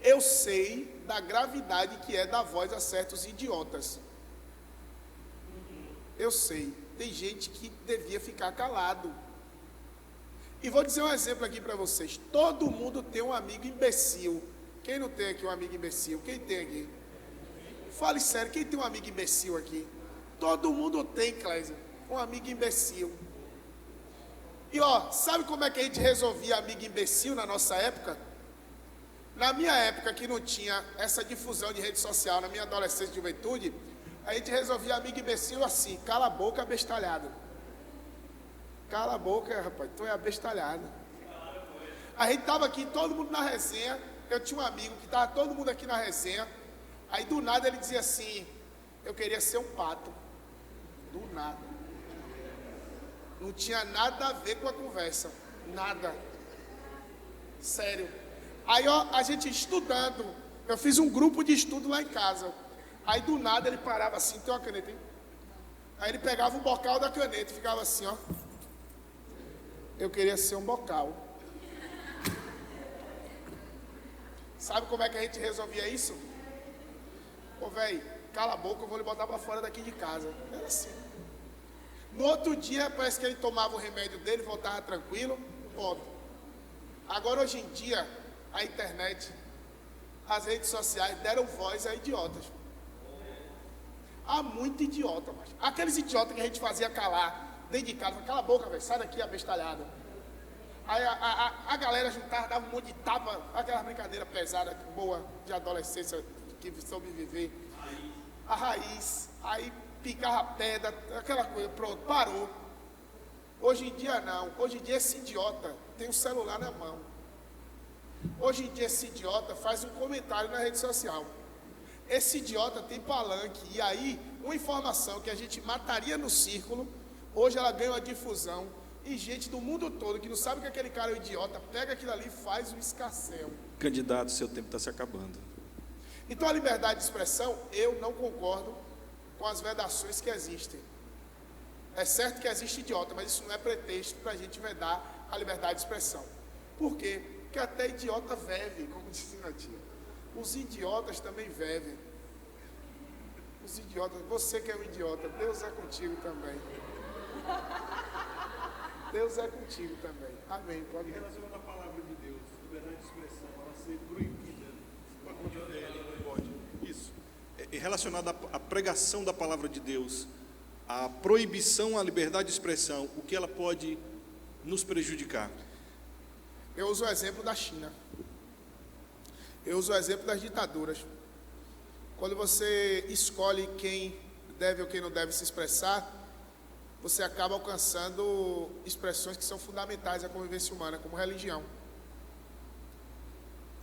eu sei da gravidade que é dar voz a certos idiotas. Eu sei. tem gente que devia ficar calado. E vou dizer um exemplo aqui para vocês. Todo mundo tem um amigo imbecil. Quem não tem aqui um amigo imbecil? Quem tem aqui? Fale sério, quem tem um amigo imbecil aqui? Todo mundo tem, Clésia, um amigo imbecil. E ó, sabe como é que a gente resolvia amigo imbecil na nossa época? Na minha época, que não tinha essa difusão de rede social, na minha adolescência e juventude, a gente resolvia amigo imbecil assim: cala a boca, abestalhado. Cala a boca, rapaz, tu é abestalhado. A gente estava aqui, todo mundo na resenha. Eu tinha um amigo que estava todo mundo aqui na resenha. Aí do nada ele dizia assim: eu queria ser um pato. Do nada. Não tinha nada a ver com a conversa. Nada. Sério. Aí ó, a gente estudando. Eu fiz um grupo de estudo lá em casa. Aí do nada ele parava assim: tem uma caneta, hein? Aí ele pegava o bocal da caneta e ficava assim, ó. Eu queria ser um bocal. Sabe como é que a gente resolvia isso? Ô, velho, cala a boca, eu vou lhe botar pra fora daqui de casa. Era assim. No outro dia, parece que ele tomava o remédio dele, voltava tranquilo, volta. Agora, hoje em dia, a internet, as redes sociais deram voz a idiotas. Há muito idiota, mas aqueles idiotas que a gente fazia calar dentro de casa, cala a boca, velho, sai daqui, abestalhada. Aí a galera juntava, dava um monte de tapa, aquela brincadeira pesada, boa, de adolescência, que soube viver. A raiz, aí picava pedra, aquela coisa, pronto, parou. Hoje em dia não, hoje em dia esse idiota tem um celular na mão. Hoje em dia esse idiota faz um comentário na rede social. Esse idiota tem palanque, e aí uma informação que a gente mataria no círculo, hoje ela ganha uma difusão, e gente do mundo todo que não sabe que aquele cara é um idiota, pega aquilo ali e faz um escarcéu. Candidato, seu tempo está se acabando. Então a liberdade de expressão, eu não concordo com as vedações que existem. É certo que existe idiota, mas isso não é pretexto para a gente vedar a liberdade de expressão. Por quê? Porque até idiota vive, como disse minha tia. Os idiotas também vivem. Os idiotas, você que é um idiota, Deus é contigo também. Deus é contigo também. Amém. Pode ir. Relacionado à palavra de Deus, liberdade de expressão, ela ser proibida. Pode. Isso. Relacionado à pregação da palavra de Deus, a proibição à liberdade de expressão, o que ela pode nos prejudicar? Eu uso o exemplo da China. Eu uso o exemplo das ditaduras. Quando você escolhe quem deve ou quem não deve se expressar, você acaba alcançando expressões que são fundamentais à convivência humana, como religião.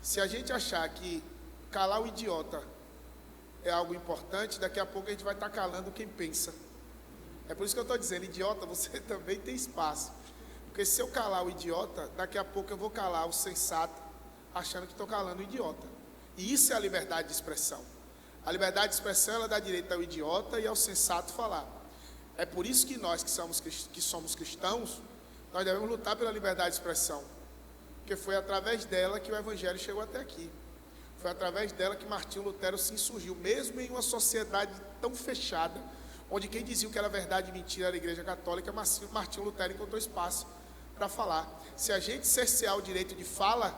Se a gente achar que calar o idiota é algo importante, daqui a pouco a gente vai estar calando quem pensa. É por isso que eu estou dizendo, idiota, você também tem espaço. Porque se eu calar o idiota, daqui a pouco eu vou calar o sensato, achando que estou calando o idiota. E isso é a liberdade de expressão. A liberdade de expressão, ela dá direito ao idiota e ao sensato falar. É por isso que nós que somos cristãos, nós devemos lutar pela liberdade de expressão. Porque foi através dela que o Evangelho chegou até aqui. Foi através dela que Martinho Lutero se insurgiu, mesmo em uma sociedade tão fechada, onde quem dizia o que era verdade e mentira era a Igreja Católica, Martinho Lutero encontrou espaço para falar. Se a gente cercear o direito de fala,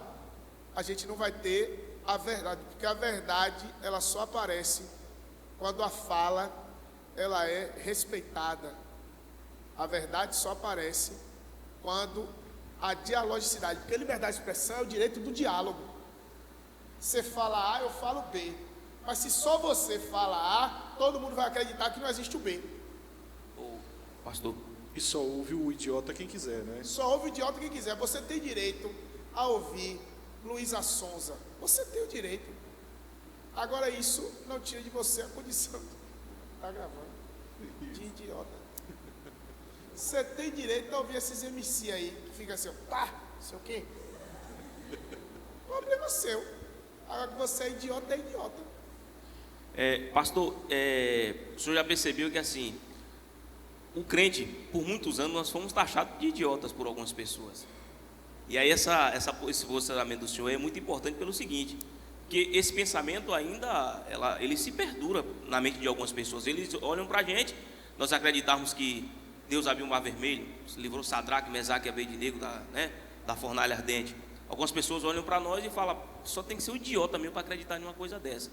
a gente não vai ter a verdade, porque a verdade ela só aparece quando a fala ela é respeitada. A verdade só aparece quando a dialogicidade, porque a liberdade de expressão é o direito do diálogo. Você fala A, eu falo B. Mas se só você fala A, todo mundo vai acreditar que não existe o B. Pastor. E só ouve o idiota quem quiser, né? Só ouve o idiota quem quiser. Você tem direito a ouvir Luísa Sonza. Você tem o direito. Agora isso não tira de você a condição. Está gravando. De idiota. Você tem direito a ouvir esses MC aí, que fica assim, pá, não sei o quê. O problema é seu. Agora que você é idiota, Pastor, o senhor já percebeu que assim, o crente, por muitos anos, nós fomos taxados de idiotas por algumas pessoas. E aí esse posicionamento do senhor é muito importante pelo seguinte, que esse pensamento ainda, ele se perdura na mente de algumas pessoas. Eles olham para a gente, nós acreditarmos que Deus abriu o mar vermelho, livrou Sadraque, Mesaque e Abednego da fornalha ardente. Algumas pessoas olham para nós e falam, só tem que ser um idiota mesmo para acreditar em uma coisa dessa.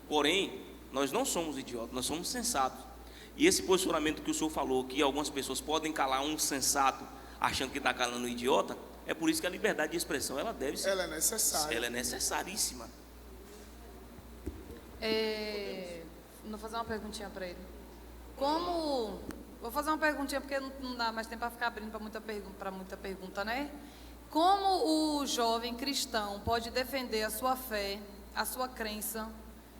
Porém, nós não somos idiotas, nós somos sensatos. E esse posicionamento que o senhor falou, que algumas pessoas podem calar um sensato achando que está calando um idiota, é por isso que a liberdade de expressão, ela deve ser. Ela é necessária. Ela é necessaríssima. Vou fazer uma perguntinha para ele. Vou fazer uma perguntinha porque não dá mais tempo para ficar abrindo para muita pergunta, né? Como o jovem cristão pode defender a sua fé, a sua crença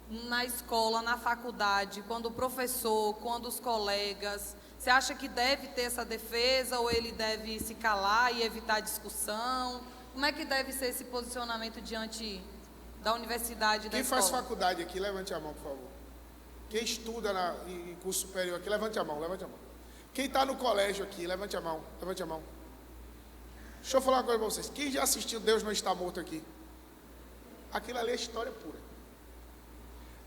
na escola, na faculdade, quando o professor, quando os colegas? Você acha que deve ter essa defesa ou ele deve se calar e evitar discussão? Como é que deve ser esse posicionamento diante da universidade, da escola? Quem faz faculdade aqui, levante a mão, por favor. Quem estuda em curso superior aqui, levante a mão, levante a mão. Quem está no colégio aqui, levante a mão, levante a mão. Deixa eu falar uma coisa para vocês. Quem já assistiu Deus Não Está Morto aqui? Aquilo ali é história pura.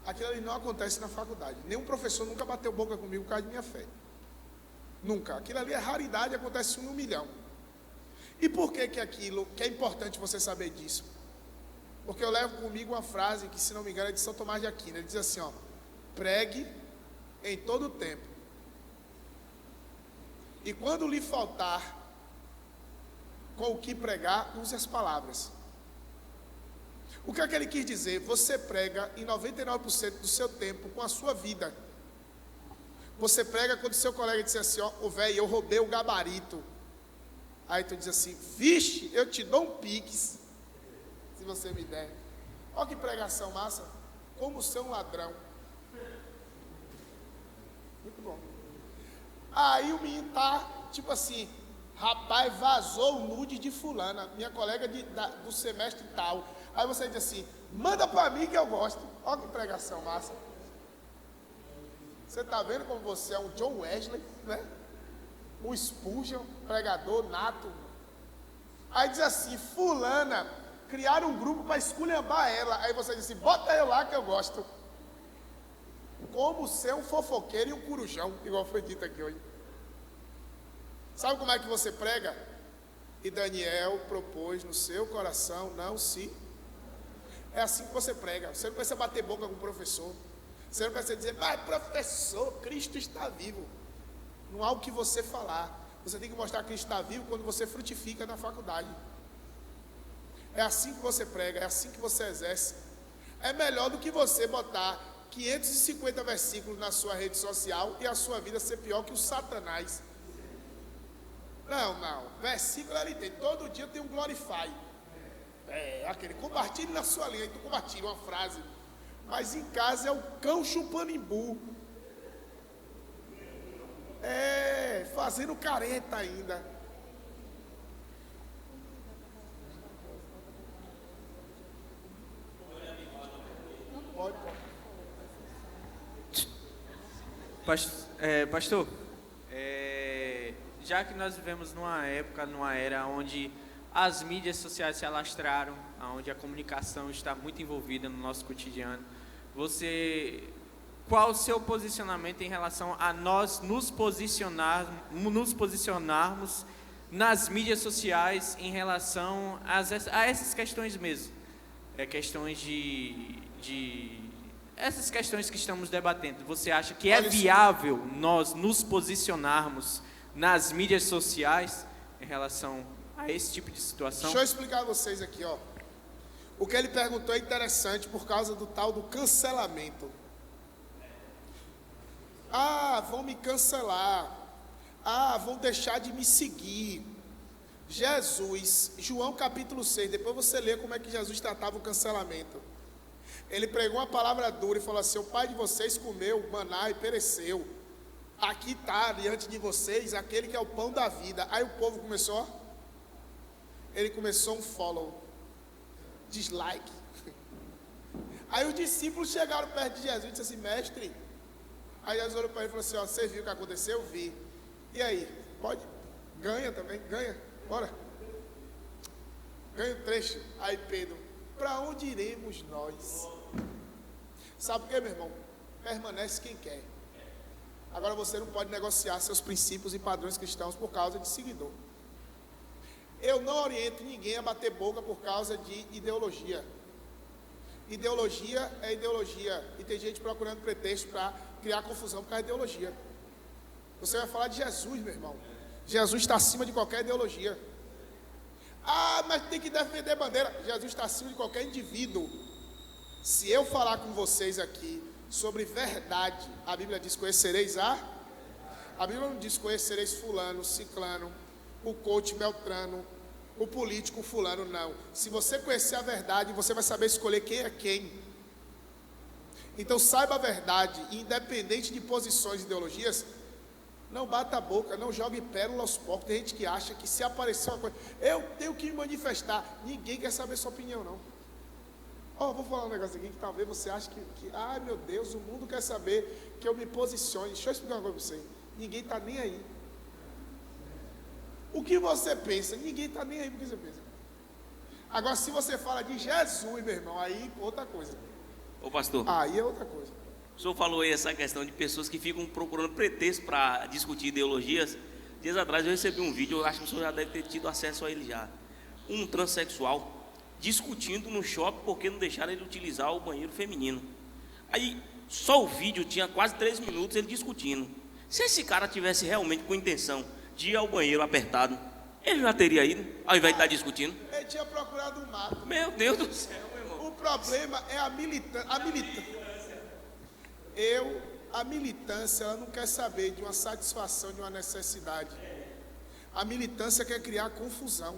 Aquilo ali não acontece na faculdade. Nenhum professor nunca bateu boca comigo por causa de minha fé. Nunca. Aquilo ali é raridade, acontece 1 em 1 milhão. E por que aquilo, que é importante você saber disso? Porque eu levo comigo uma frase que, se não me engano, é de São Tomás de Aquino. Ele diz assim, ó: pregue em todo o tempo. E quando lhe faltar com o que pregar, use as palavras. O que é que ele quis dizer? Você prega em 99% do seu tempo com a sua vida. Você prega quando seu colega disser assim, ó, ô velho, eu roubei o gabarito. Aí tu diz assim, vixe, eu te dou um pix, se você me der. Olha que pregação massa. Como ser um ladrão. Muito bom. Aí o menino tá, tipo assim, rapaz, vazou o nude de fulana, minha colega do semestre tal. Aí você diz assim, manda para mim que eu gosto. Olha que pregação massa. Você está vendo como você é um John Wesley, né? Um Spurgeon, pregador nato. Aí diz assim, fulana, criaram um grupo para esculhambar ela. Aí você diz assim, bota eu lá que eu gosto. Como ser um fofoqueiro e um corujão, igual foi dito aqui hoje. Sabe como é que você prega? E Daniel propôs no seu coração, não se... É assim que você prega. Você não precisa bater boca com o professor. Você não precisa dizer, mas professor, Cristo está vivo. Não há o que você falar. Você tem que mostrar que Cristo está vivo quando você frutifica na faculdade. É assim que você prega, é assim que você exerce. É melhor do que você botar 550 versículos na sua rede social e a sua vida ser pior que o Satanás. Não. Versículo ele tem. Todo dia tem um glorify. Aquele, compartilhe na sua linha. Aí tu compartilha uma frase. Mas em casa é o cão chupando imbu. Fazendo careta ainda. Pode. Pastor, já que nós vivemos numa época, numa era onde as mídias sociais se alastraram, onde a comunicação está muito envolvida no nosso cotidiano, qual o seu posicionamento em relação a nós nos posicionarmos nas mídias sociais em relação a essas questões mesmo? Questões essas questões que estamos debatendo. Você acha que é viável nós nos posicionarmos nas mídias sociais em relação a esse tipo de situação? Deixa eu explicar a vocês aqui, ó. O que ele perguntou é interessante por causa do tal do cancelamento. Vão me cancelar. Vão deixar de me seguir. Jesus, João capítulo 6, depois você lê como é que Jesus tratava o cancelamento. Ele pregou uma palavra dura e falou assim, o pai de vocês comeu maná e pereceu. Aqui está diante de vocês aquele que é o pão da vida. Aí o povo começou, ele começou um follow, dislike. Aí os discípulos chegaram perto de Jesus e disseram assim, mestre. Aí Jesus olhou para ele e falou assim, você viu o que aconteceu? Eu vi. E aí, pode? Ganha também, ganha, bora. Ganha o trecho. Aí Pedro, para onde iremos nós? Sabe por quê, meu irmão? Permanece quem quer. Agora você não pode negociar seus princípios e padrões cristãos por causa de seguidor. Eu não oriento ninguém a bater boca por causa de ideologia. Ideologia é ideologia. E tem gente procurando pretexto para criar confusão por causa de ideologia. Você vai falar de Jesus, meu irmão. Jesus está acima de qualquer ideologia. Ah, mas tem que defender bandeira. Jesus está acima de qualquer indivíduo. Se eu falar com vocês aqui sobre verdade, a Bíblia diz: conhecereis a Bíblia não diz: conhecereis fulano, ciclano, o coach Beltrano, o político fulano, não. Se você conhecer a verdade, você vai saber escolher quem é quem. Então saiba a verdade, independente de posições e ideologias. Não bata a boca, não jogue pérola aos porcos. Tem gente que acha que se aparecer uma coisa, eu tenho que me manifestar. Ninguém quer saber sua opinião, não. Vou falar um negócio aqui que talvez você ache que ai meu Deus, o mundo quer saber que eu me posicione. Deixa eu explicar uma coisa para você. Ninguém está nem aí. O que você pensa, ninguém está nem aí porque você pensa. Agora, se você fala de Jesus, meu irmão, aí outra coisa. Ô pastor. Aí é outra coisa. O senhor falou aí essa questão de pessoas que ficam procurando pretexto para discutir ideologias. Dias atrás eu recebi um vídeo, eu acho que o senhor já deve ter tido acesso a ele já. Um transexual discutindo no shopping porque não deixaram ele utilizar o banheiro feminino. Aí, só o vídeo tinha quase 3 minutos ele discutindo. Se esse cara tivesse realmente com intenção de ir ao banheiro apertado, ele já teria ido, ao invés de estar discutindo. Ele tinha procurado um mato. Meu Deus do céu, meu irmão. O problema é a militância. A militância, ela não quer saber de uma satisfação, de uma necessidade. A militância quer criar confusão.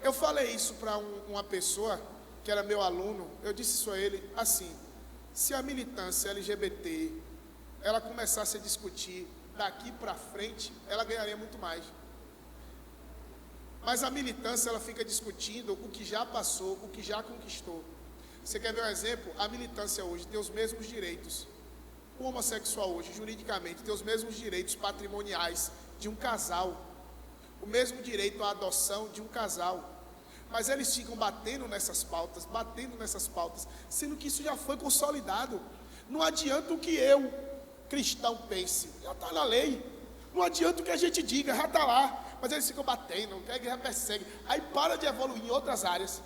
Eu falei isso para uma pessoa que era meu aluno. Eu disse isso a ele assim: se a militância LGBT ela começasse a discutir daqui para frente, ela ganharia muito mais. Mas a militância, ela fica discutindo o que já passou, o que já conquistou. Você quer ver um exemplo? A militância hoje tem os mesmos direitos. O homossexual hoje, juridicamente, tem os mesmos direitos patrimoniais de um casal. O mesmo direito à adoção de um casal. Mas eles ficam batendo nessas pautas, sendo que isso já foi consolidado. Não adianta o que eu, cristão, pense, já está na lei. Não adianta o que a gente diga, já está lá. Mas eles ficam batendo, a igreja persegue. Aí para de evoluir em outras áreas.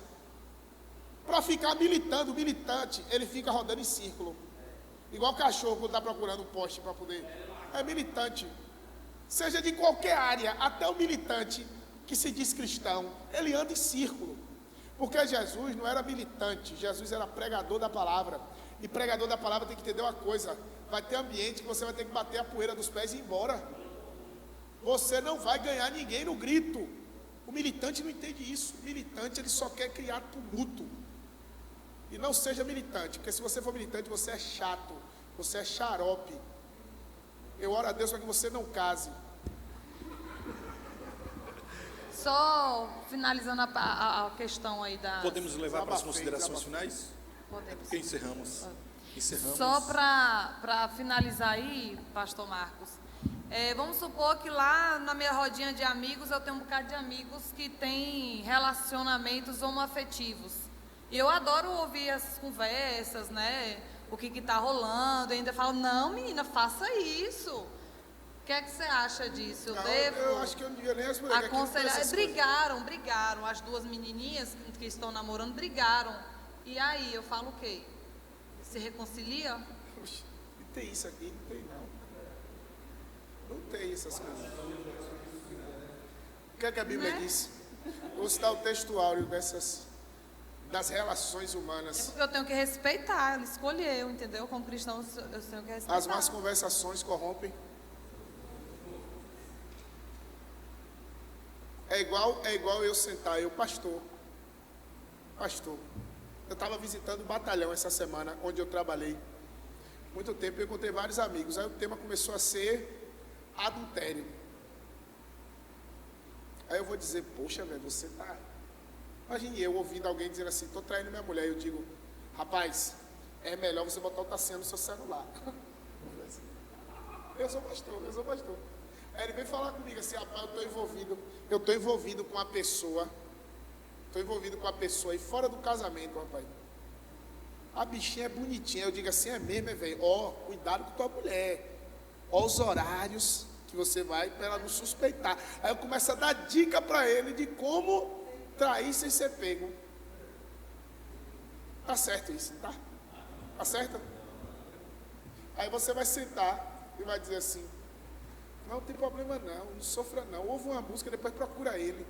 Para ficar militando, o militante, ele fica rodando em círculo. Igual cachorro quando está procurando um poste para poder. É militante. Seja de qualquer área, até o militante que se diz cristão, ele anda em círculo. Porque Jesus não era militante, Jesus era pregador da palavra. E pregador da palavra tem que entender uma coisa: vai ter ambiente que você vai ter que bater a poeira dos pés e ir embora. Você não vai ganhar ninguém no grito. O militante não entende isso. O militante, ele só quer criar tumulto. E não seja militante, porque se você for militante, você é chato, você é xarope. Eu oro a Deus para que você não case. Só finalizando a questão aí da... Podemos levar para as considerações finais? Podemos. Porque encerramos. Só para finalizar aí, pastor Marcos, vamos supor que lá na minha rodinha de amigos, eu tenho um bocado de amigos que têm relacionamentos homoafetivos. E eu adoro ouvir essas conversas, né? O que está rolando. Eu ainda falo: não, menina, faça isso. O que é que você acha disso? Eu acho que eu não devia nem aconselhar. Brigaram. As duas menininhas que estão namorando brigaram. E aí, eu falo o quê? Se reconcilia? Não tem isso aqui, não tem não. Não tem essas coisas. O que é que a Bíblia diz? Vou citar o texto áureo das relações humanas. É porque eu tenho que respeitar, ele escolheu, entendeu? Como cristão, eu tenho que respeitar. As más conversações corrompem. É igual eu sentar, pastor. Eu estava visitando o batalhão essa semana, onde eu trabalhei. Muito tempo, eu encontrei vários amigos. Aí o tema começou a ser adultério. Aí eu vou dizer: poxa, velho, você tá... Imagine eu ouvindo alguém dizendo assim: estou traindo minha mulher. Eu digo: rapaz, é melhor você botar o tacinha no seu celular. Eu sou pastor. Aí ele veio falar comigo assim: rapaz, eu estou envolvido com uma pessoa. E fora do casamento, rapaz. A bichinha é bonitinha. Eu digo assim: é mesmo, velho? Cuidado com tua mulher. Olha os horários que você vai para ela não suspeitar. Aí eu começo a dar dica para ele de como trair sem ser pego. Tá certo isso, tá? Tá certo? Aí você vai sentar e vai dizer assim: não tem problema não sofra não. Ouve uma música, depois procura ele.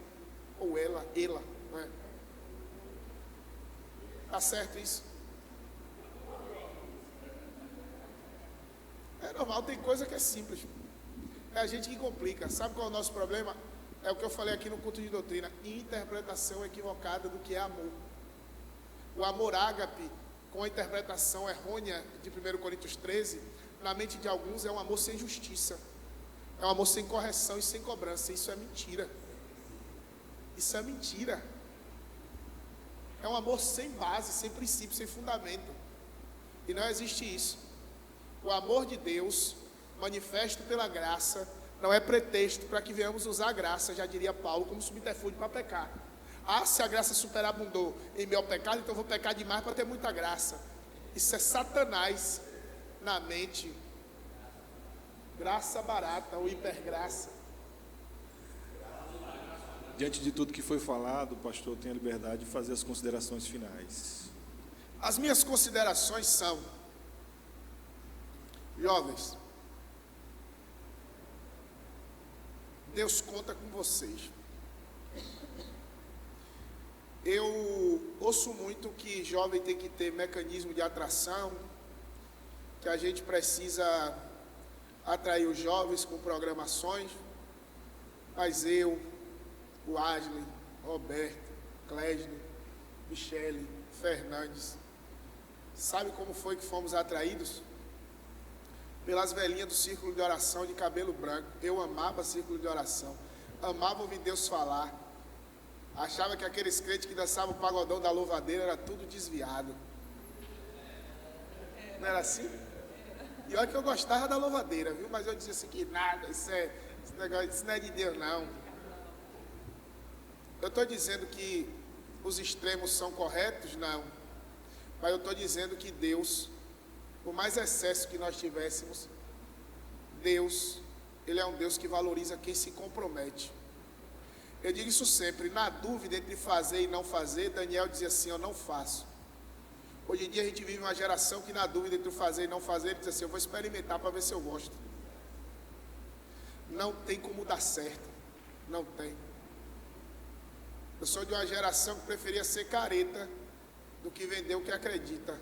Ou ela, né? Tá certo isso? É normal, tem coisa que é simples. É a gente que complica. Sabe qual é o nosso problema? É o que eu falei aqui no culto de doutrina: interpretação equivocada do que é amor. O amor ágape, com a interpretação errônea de 1 Coríntios 13, na mente de alguns é um amor sem justiça, é um amor sem correção e sem cobrança. Isso é mentira. Isso é mentira. É um amor sem base, sem princípio, sem fundamento. E não existe isso. O amor de Deus, manifesto pela graça, não é pretexto para que venhamos usar a graça, já diria Paulo, como subterfúgio para pecar. Ah, se a graça superabundou em meu pecado, então eu vou pecar demais para ter muita graça. Isso é Satanás na mente. Graça barata ou hipergraça. Diante de tudo que foi falado, o pastor tem a liberdade de fazer as considerações finais. As minhas considerações são: jovens, Deus conta com vocês. Eu ouço muito que jovem tem que ter mecanismo de atração, que a gente precisa atrair os jovens com programações, mas eu, o Asley, Roberto, Clésney, Michele, Fernandes, sabe como foi que fomos atraídos? Pelas velhinhas do círculo de oração de cabelo branco. Eu amava círculo de oração, amava ouvir Deus falar, achava que aqueles crentes que dançavam o pagodão da louvadeira era tudo desviado. Não era assim? E olha que eu gostava da louvadeira, viu? Mas eu dizia assim que nada, esse negócio, isso não é de Deus não. Eu estou dizendo que os extremos são corretos? Não. Mas eu estou dizendo que Deus, por mais excesso que nós tivéssemos, Deus, Ele é um Deus que valoriza quem se compromete. Eu digo isso sempre: na dúvida entre fazer e não fazer, Daniel dizia assim: eu não faço. Hoje em dia a gente vive uma geração que na dúvida entre fazer e não fazer, ele diz assim: eu vou experimentar para ver se eu gosto. Não tem como dar certo. Não tem. Eu sou de uma geração que preferia ser careta do que vender o que acredita.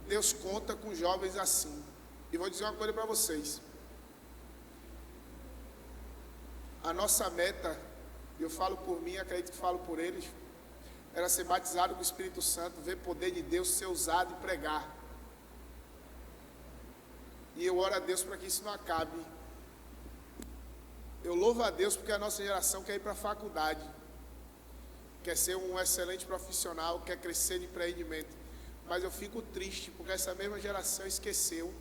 Deus conta com jovens assim. E vou dizer uma coisa para vocês: a nossa meta, eu falo por mim, acredito que falo por eles, era ser batizado com o Espírito Santo, ver o poder de Deus ser usado e pregar. E eu oro a Deus para que isso não acabe. Eu louvo a Deus porque a nossa geração quer ir para a faculdade, quer ser um excelente profissional, quer crescer de empreendimento. Mas eu fico triste porque essa mesma geração esqueceu,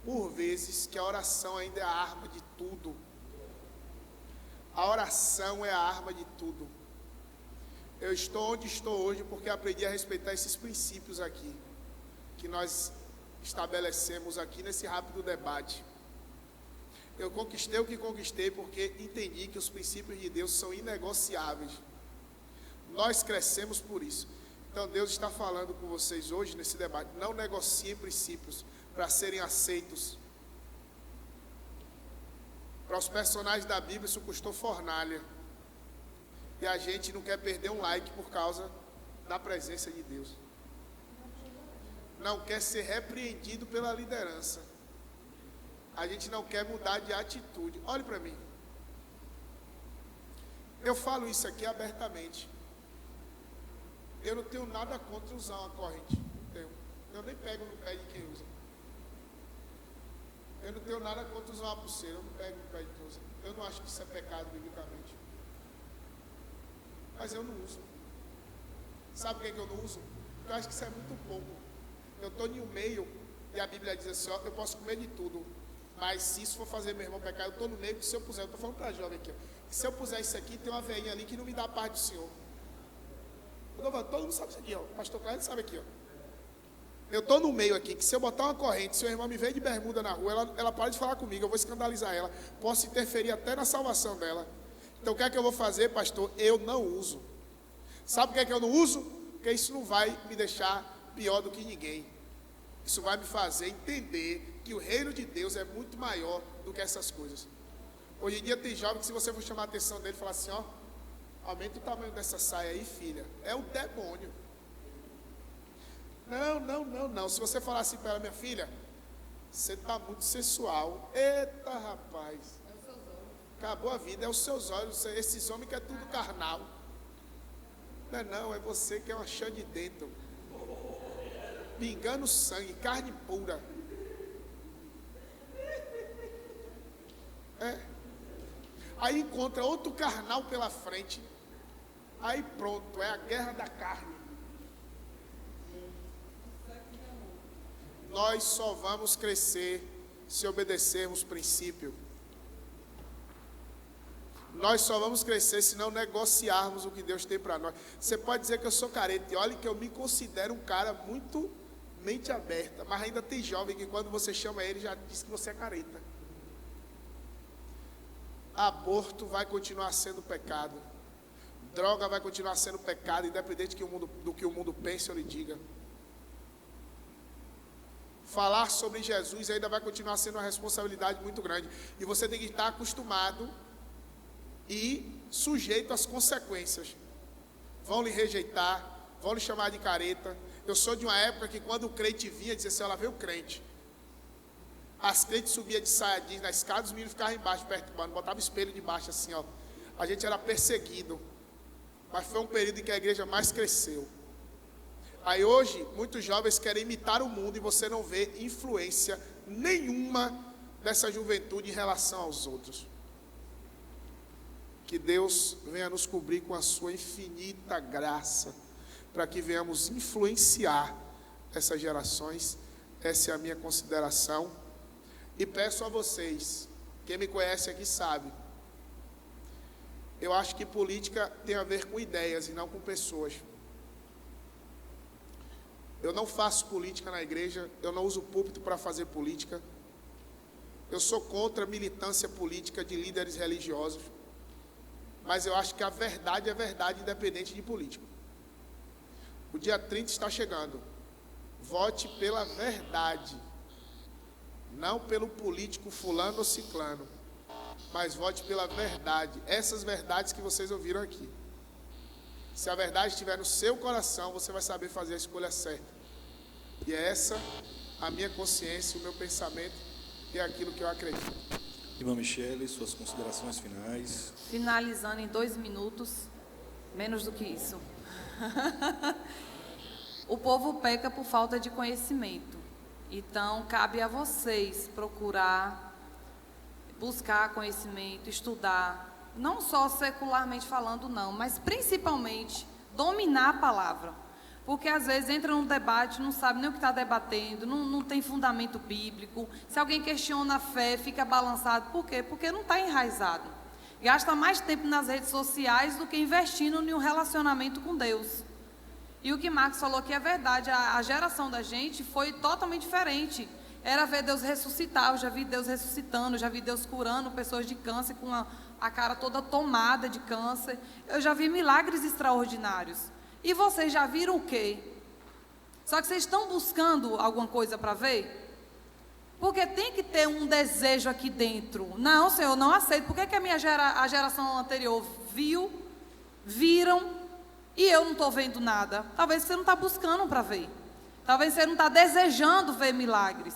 por vezes, que a oração ainda é a arma de tudo. A oração é a arma de tudo. Eu estou onde estou hoje porque aprendi a respeitar esses princípios aqui, que nós estabelecemos aqui nesse rápido debate. Eu conquistei o que conquistei porque entendi que os princípios de Deus são inegociáveis. Nós crescemos por isso. Então Deus está falando com vocês hoje nesse debate: não negociem princípios para serem aceitos. Para os personagens da Bíblia isso custou fornalha. E a gente não quer perder um like por causa da presença de Deus. Não quer ser repreendido pela liderança. A gente não quer mudar de atitude. Olhe para mim. Eu falo isso aqui abertamente. Eu não tenho nada contra usar uma corrente. Não tenho. Eu nem pego no pé de quem usa. Eu não tenho nada contra usar uma pulseira. Eu não pego no pé de quem usa. Eu não acho que isso é pecado biblicamente. Mas eu não uso. Sabe por que eu não uso? Porque eu acho que isso é muito pouco. Eu estou em um meio e a Bíblia diz assim: ó, eu posso comer de tudo, mas se isso for fazer meu irmão pecar, eu estou no meio, que se eu puser, eu estou falando para a jovem aqui, ó, que se eu puser isso aqui, tem uma veinha ali que não me dá a paz do Senhor. Todo mundo sabe isso aqui, ó. O pastor Cláudio sabe aqui, ó. Eu estou no meio aqui, que se eu botar uma corrente, se o irmão me vê de bermuda na rua, ela para de falar comigo, eu vou escandalizar ela. Posso interferir até na salvação dela. Então o que é que eu vou fazer, pastor? Eu não uso. Sabe por que é que eu não uso? Porque isso não vai me deixar pior do que ninguém. Isso vai me fazer entender que o reino de Deus é muito maior do que essas coisas. Hoje em dia tem jovem que, se você for chamar a atenção dele, falar assim, ó, aumenta o tamanho dessa saia aí, filha. É o demônio. Não. Se você falar assim para ela, minha filha, você está muito sensual. Eita, rapaz. Acabou a vida, é os seus olhos. Esses homens que é tudo carnal. Não, é você que é uma chã de dentro. Pingando sangue, carne pura. Aí encontra outro carnal pela frente. Aí pronto, é a guerra da carne. Nós só vamos crescer se obedecermos princípio. Nós só vamos crescer se não negociarmos o que Deus tem para nós. Você pode dizer que eu sou careta, e olha que eu me considero um cara muito mente aberta, mas ainda tem jovem que quando você chama ele já diz que você é careta. Aborto vai continuar sendo pecado. Droga vai continuar sendo pecado, independente do que o mundo pense ou lhe diga. Falar sobre Jesus ainda vai continuar sendo uma responsabilidade muito grande. E você tem que estar acostumado e sujeito às consequências. Vão lhe rejeitar, vão lhe chamar de careta. Eu sou de uma época que quando o crente vinha, dizia assim, olha, veio o crente. As crentes subiam de saia jeans na escada, os meninos ficavam embaixo perturbando, botavam espelho debaixo assim, ó. A gente era perseguido. Mas foi um período em que a igreja mais cresceu. Aí hoje, muitos jovens querem imitar o mundo e você não vê influência nenhuma dessa juventude em relação aos outros. Que Deus venha nos cobrir com a sua infinita graça, para que venhamos influenciar essas gerações. Essa é a minha consideração. E peço a vocês, quem me conhece aqui sabe, eu acho que política tem a ver com ideias e não com pessoas. Eu não faço política na igreja, eu não uso o púlpito para fazer política. Eu sou contra a militância política de líderes religiosos. Mas eu acho que a verdade é verdade, independente de político. O dia 30 está chegando. Vote pela verdade. Não pelo político fulano ou ciclano. Mas vote pela verdade. Essas verdades que vocês ouviram aqui. Se a verdade estiver no seu coração, você vai saber fazer a escolha certa. E é essa a minha consciência, o meu pensamento e é aquilo que eu acredito. Irmã Michele, suas considerações finais. Finalizando em 2 minutos, menos do que isso. O povo peca por falta de conhecimento. Então, cabe a vocês procurar, buscar conhecimento, estudar, não só secularmente falando, não, mas principalmente dominar a palavra. Porque às vezes entra num debate, não sabe nem o que está debatendo, não tem fundamento bíblico. Se alguém questiona a fé, fica balançado. Por quê? Porque não está enraizado. Gasta mais tempo nas redes sociais do que investindo em um relacionamento com Deus. E o que Marcos falou aqui é verdade. A geração da gente foi totalmente diferente. Era ver Deus ressuscitar. Eu já vi Deus ressuscitando, já vi Deus curando pessoas de câncer com a cara toda tomada de câncer. Eu já vi milagres extraordinários. E vocês já viram o quê? Só que vocês estão buscando alguma coisa para ver? Porque tem que ter um desejo aqui dentro. Não, Senhor, não aceito. Por que a geração anterior viram, e eu não estou vendo nada? Talvez você não está buscando para ver. Talvez você não está desejando ver milagres.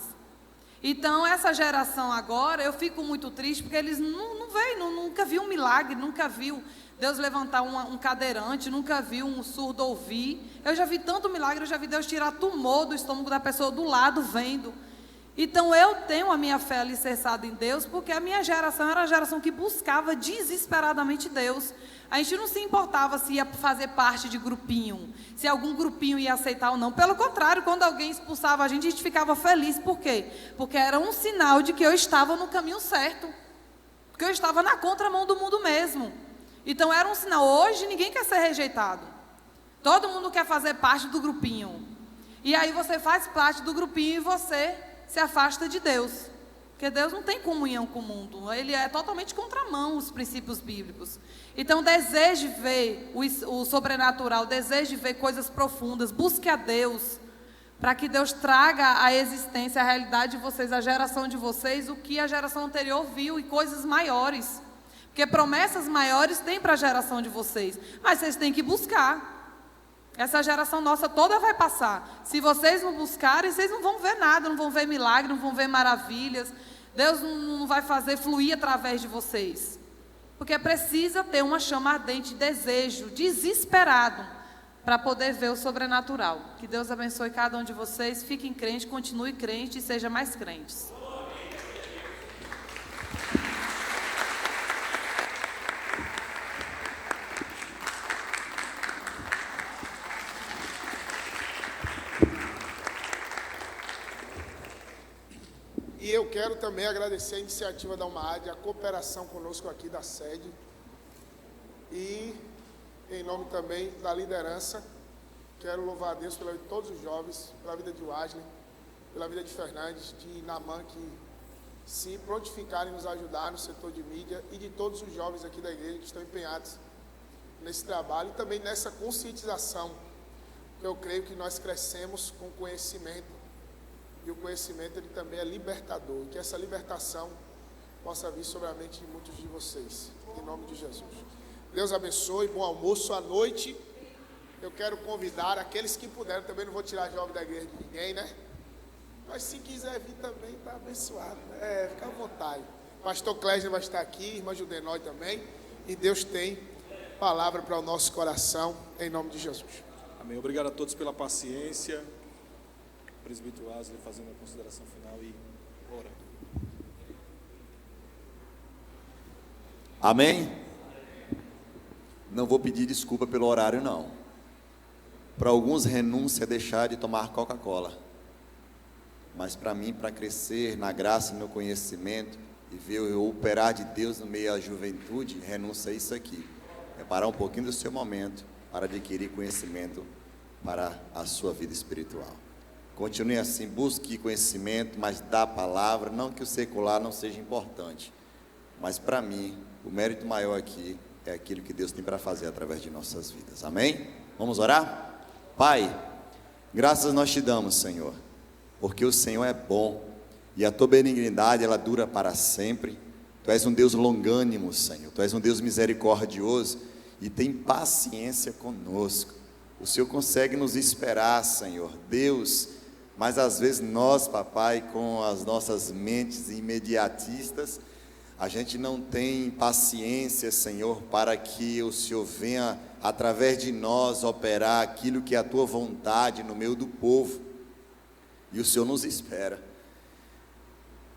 Então, essa geração agora, eu fico muito triste, porque eles não veem, nunca viu um milagre, nunca viu Deus levantar um cadeirante, nunca viu um surdo ouvir. Eu já vi tanto milagre, eu já vi Deus tirar tumor do estômago da pessoa do lado, vendo. Então, eu tenho a minha fé alicerçada em Deus, porque a minha geração era a geração que buscava desesperadamente Deus. A gente não se importava se ia fazer parte de grupinho, se algum grupinho ia aceitar ou não. Pelo contrário, quando alguém expulsava a gente ficava feliz. Por quê? Porque era um sinal de que eu estava no caminho certo. Porque eu estava na contramão do mundo mesmo. Então, era um sinal. Hoje, ninguém quer ser rejeitado. Todo mundo quer fazer parte do grupinho. E aí você faz parte do grupinho e você se afasta de Deus. Porque Deus não tem comunhão com o mundo. Ele é totalmente contramão os princípios bíblicos. Então deseje ver o sobrenatural, deseje ver coisas profundas, busque a Deus, para que Deus traga à existência, a realidade de vocês, a geração de vocês, o que a geração anterior viu e coisas maiores. Porque promessas maiores tem para a geração de vocês, mas vocês têm que buscar. Essa geração nossa toda vai passar. Se vocês não buscarem, vocês não vão ver nada, não vão ver milagre, não vão ver maravilhas. Deus não vai fazer fluir através de vocês. Porque precisa ter uma chama ardente de desejo, desesperado, para poder ver o sobrenatural. Que Deus abençoe cada um de vocês. Fiquem crentes, continue crente e sejam mais crentes. E eu quero também agradecer a iniciativa da UMAAD, a cooperação conosco aqui da sede. E, em nome também da liderança, quero louvar a Deus pela vida de todos os jovens, pela vida de Wesley, pela vida de Fernandes, de Naman, que se prontificarem nos ajudar no setor de mídia, e de todos os jovens aqui da igreja que estão empenhados nesse trabalho, e também nessa conscientização, que eu creio que nós crescemos com conhecimento. E o conhecimento, ele também é libertador. E que essa libertação possa vir sobre a mente de muitos de vocês. Em nome de Jesus. Deus abençoe, bom almoço à noite. Eu quero convidar aqueles que puderam, também não vou tirar jovem da igreja de ninguém, né? Mas se quiser vir também, está abençoado. Fica à vontade. Pastor Clésio vai estar aqui, irmã Judenói também. E Deus tem palavra para o nosso coração, em nome de Jesus. Amém. Obrigado a todos pela paciência. Presbítero Wesley fazendo a consideração final e ora. Amém? Não vou pedir desculpa pelo horário, não. Para alguns, renúncia é deixar de tomar Coca-Cola. Mas para mim, para crescer na graça e no conhecimento e ver o operar de Deus no meio da juventude, renúncia a isso aqui. É parar um pouquinho do seu momento para adquirir conhecimento para a sua vida espiritual. Continue assim, busque conhecimento, mas dá a palavra, não que o secular não seja importante, mas para mim, o mérito maior aqui é aquilo que Deus tem para fazer através de nossas vidas, amém? Vamos orar? Pai, graças nós te damos, Senhor, porque o Senhor é bom, e a tua benignidade, ela dura para sempre. Tu és um Deus longânimo, Senhor, tu és um Deus misericordioso, e tem paciência conosco. O Senhor consegue nos esperar, Senhor, Deus. Mas às vezes nós, papai, com as nossas mentes imediatistas, a gente não tem paciência, Senhor, para que o Senhor venha, através de nós, operar aquilo que é a tua vontade no meio do povo. E o Senhor nos espera.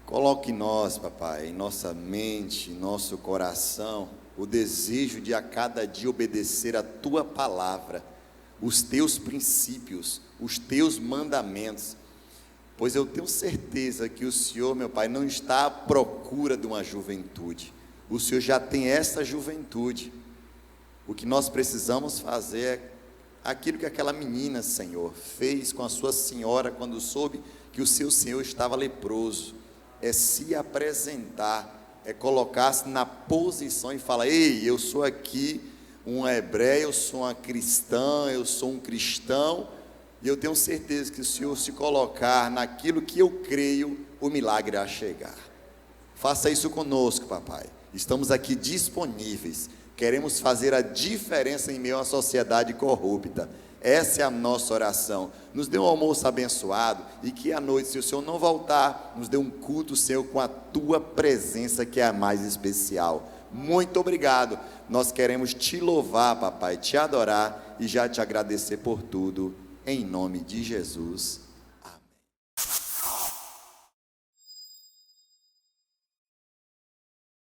Coloque em nós, papai, em nossa mente, em nosso coração, o desejo de a cada dia obedecer a tua palavra, os teus princípios, os teus mandamentos, pois eu tenho certeza que o Senhor, meu Pai, não está à procura de uma juventude. O Senhor já tem essa juventude. O que nós precisamos fazer é aquilo que aquela menina, Senhor, fez com a sua senhora quando soube que o seu senhor estava leproso. É se apresentar, é colocar-se na posição e falar: ei, eu sou aqui um hebreu, eu sou uma cristã, eu sou um cristão, e eu tenho certeza que se o Senhor se colocar naquilo que eu creio, o milagre irá chegar. Faça isso conosco, papai. Estamos aqui disponíveis, queremos fazer a diferença em meio a uma sociedade corrupta. Essa é a nossa oração. Nos dê um almoço abençoado, e que à noite, se o Senhor não voltar, nos dê um culto, Senhor, com a tua presença, que é a mais especial. Muito obrigado. Nós queremos te louvar, papai, te adorar e já te agradecer por tudo, em nome de Jesus.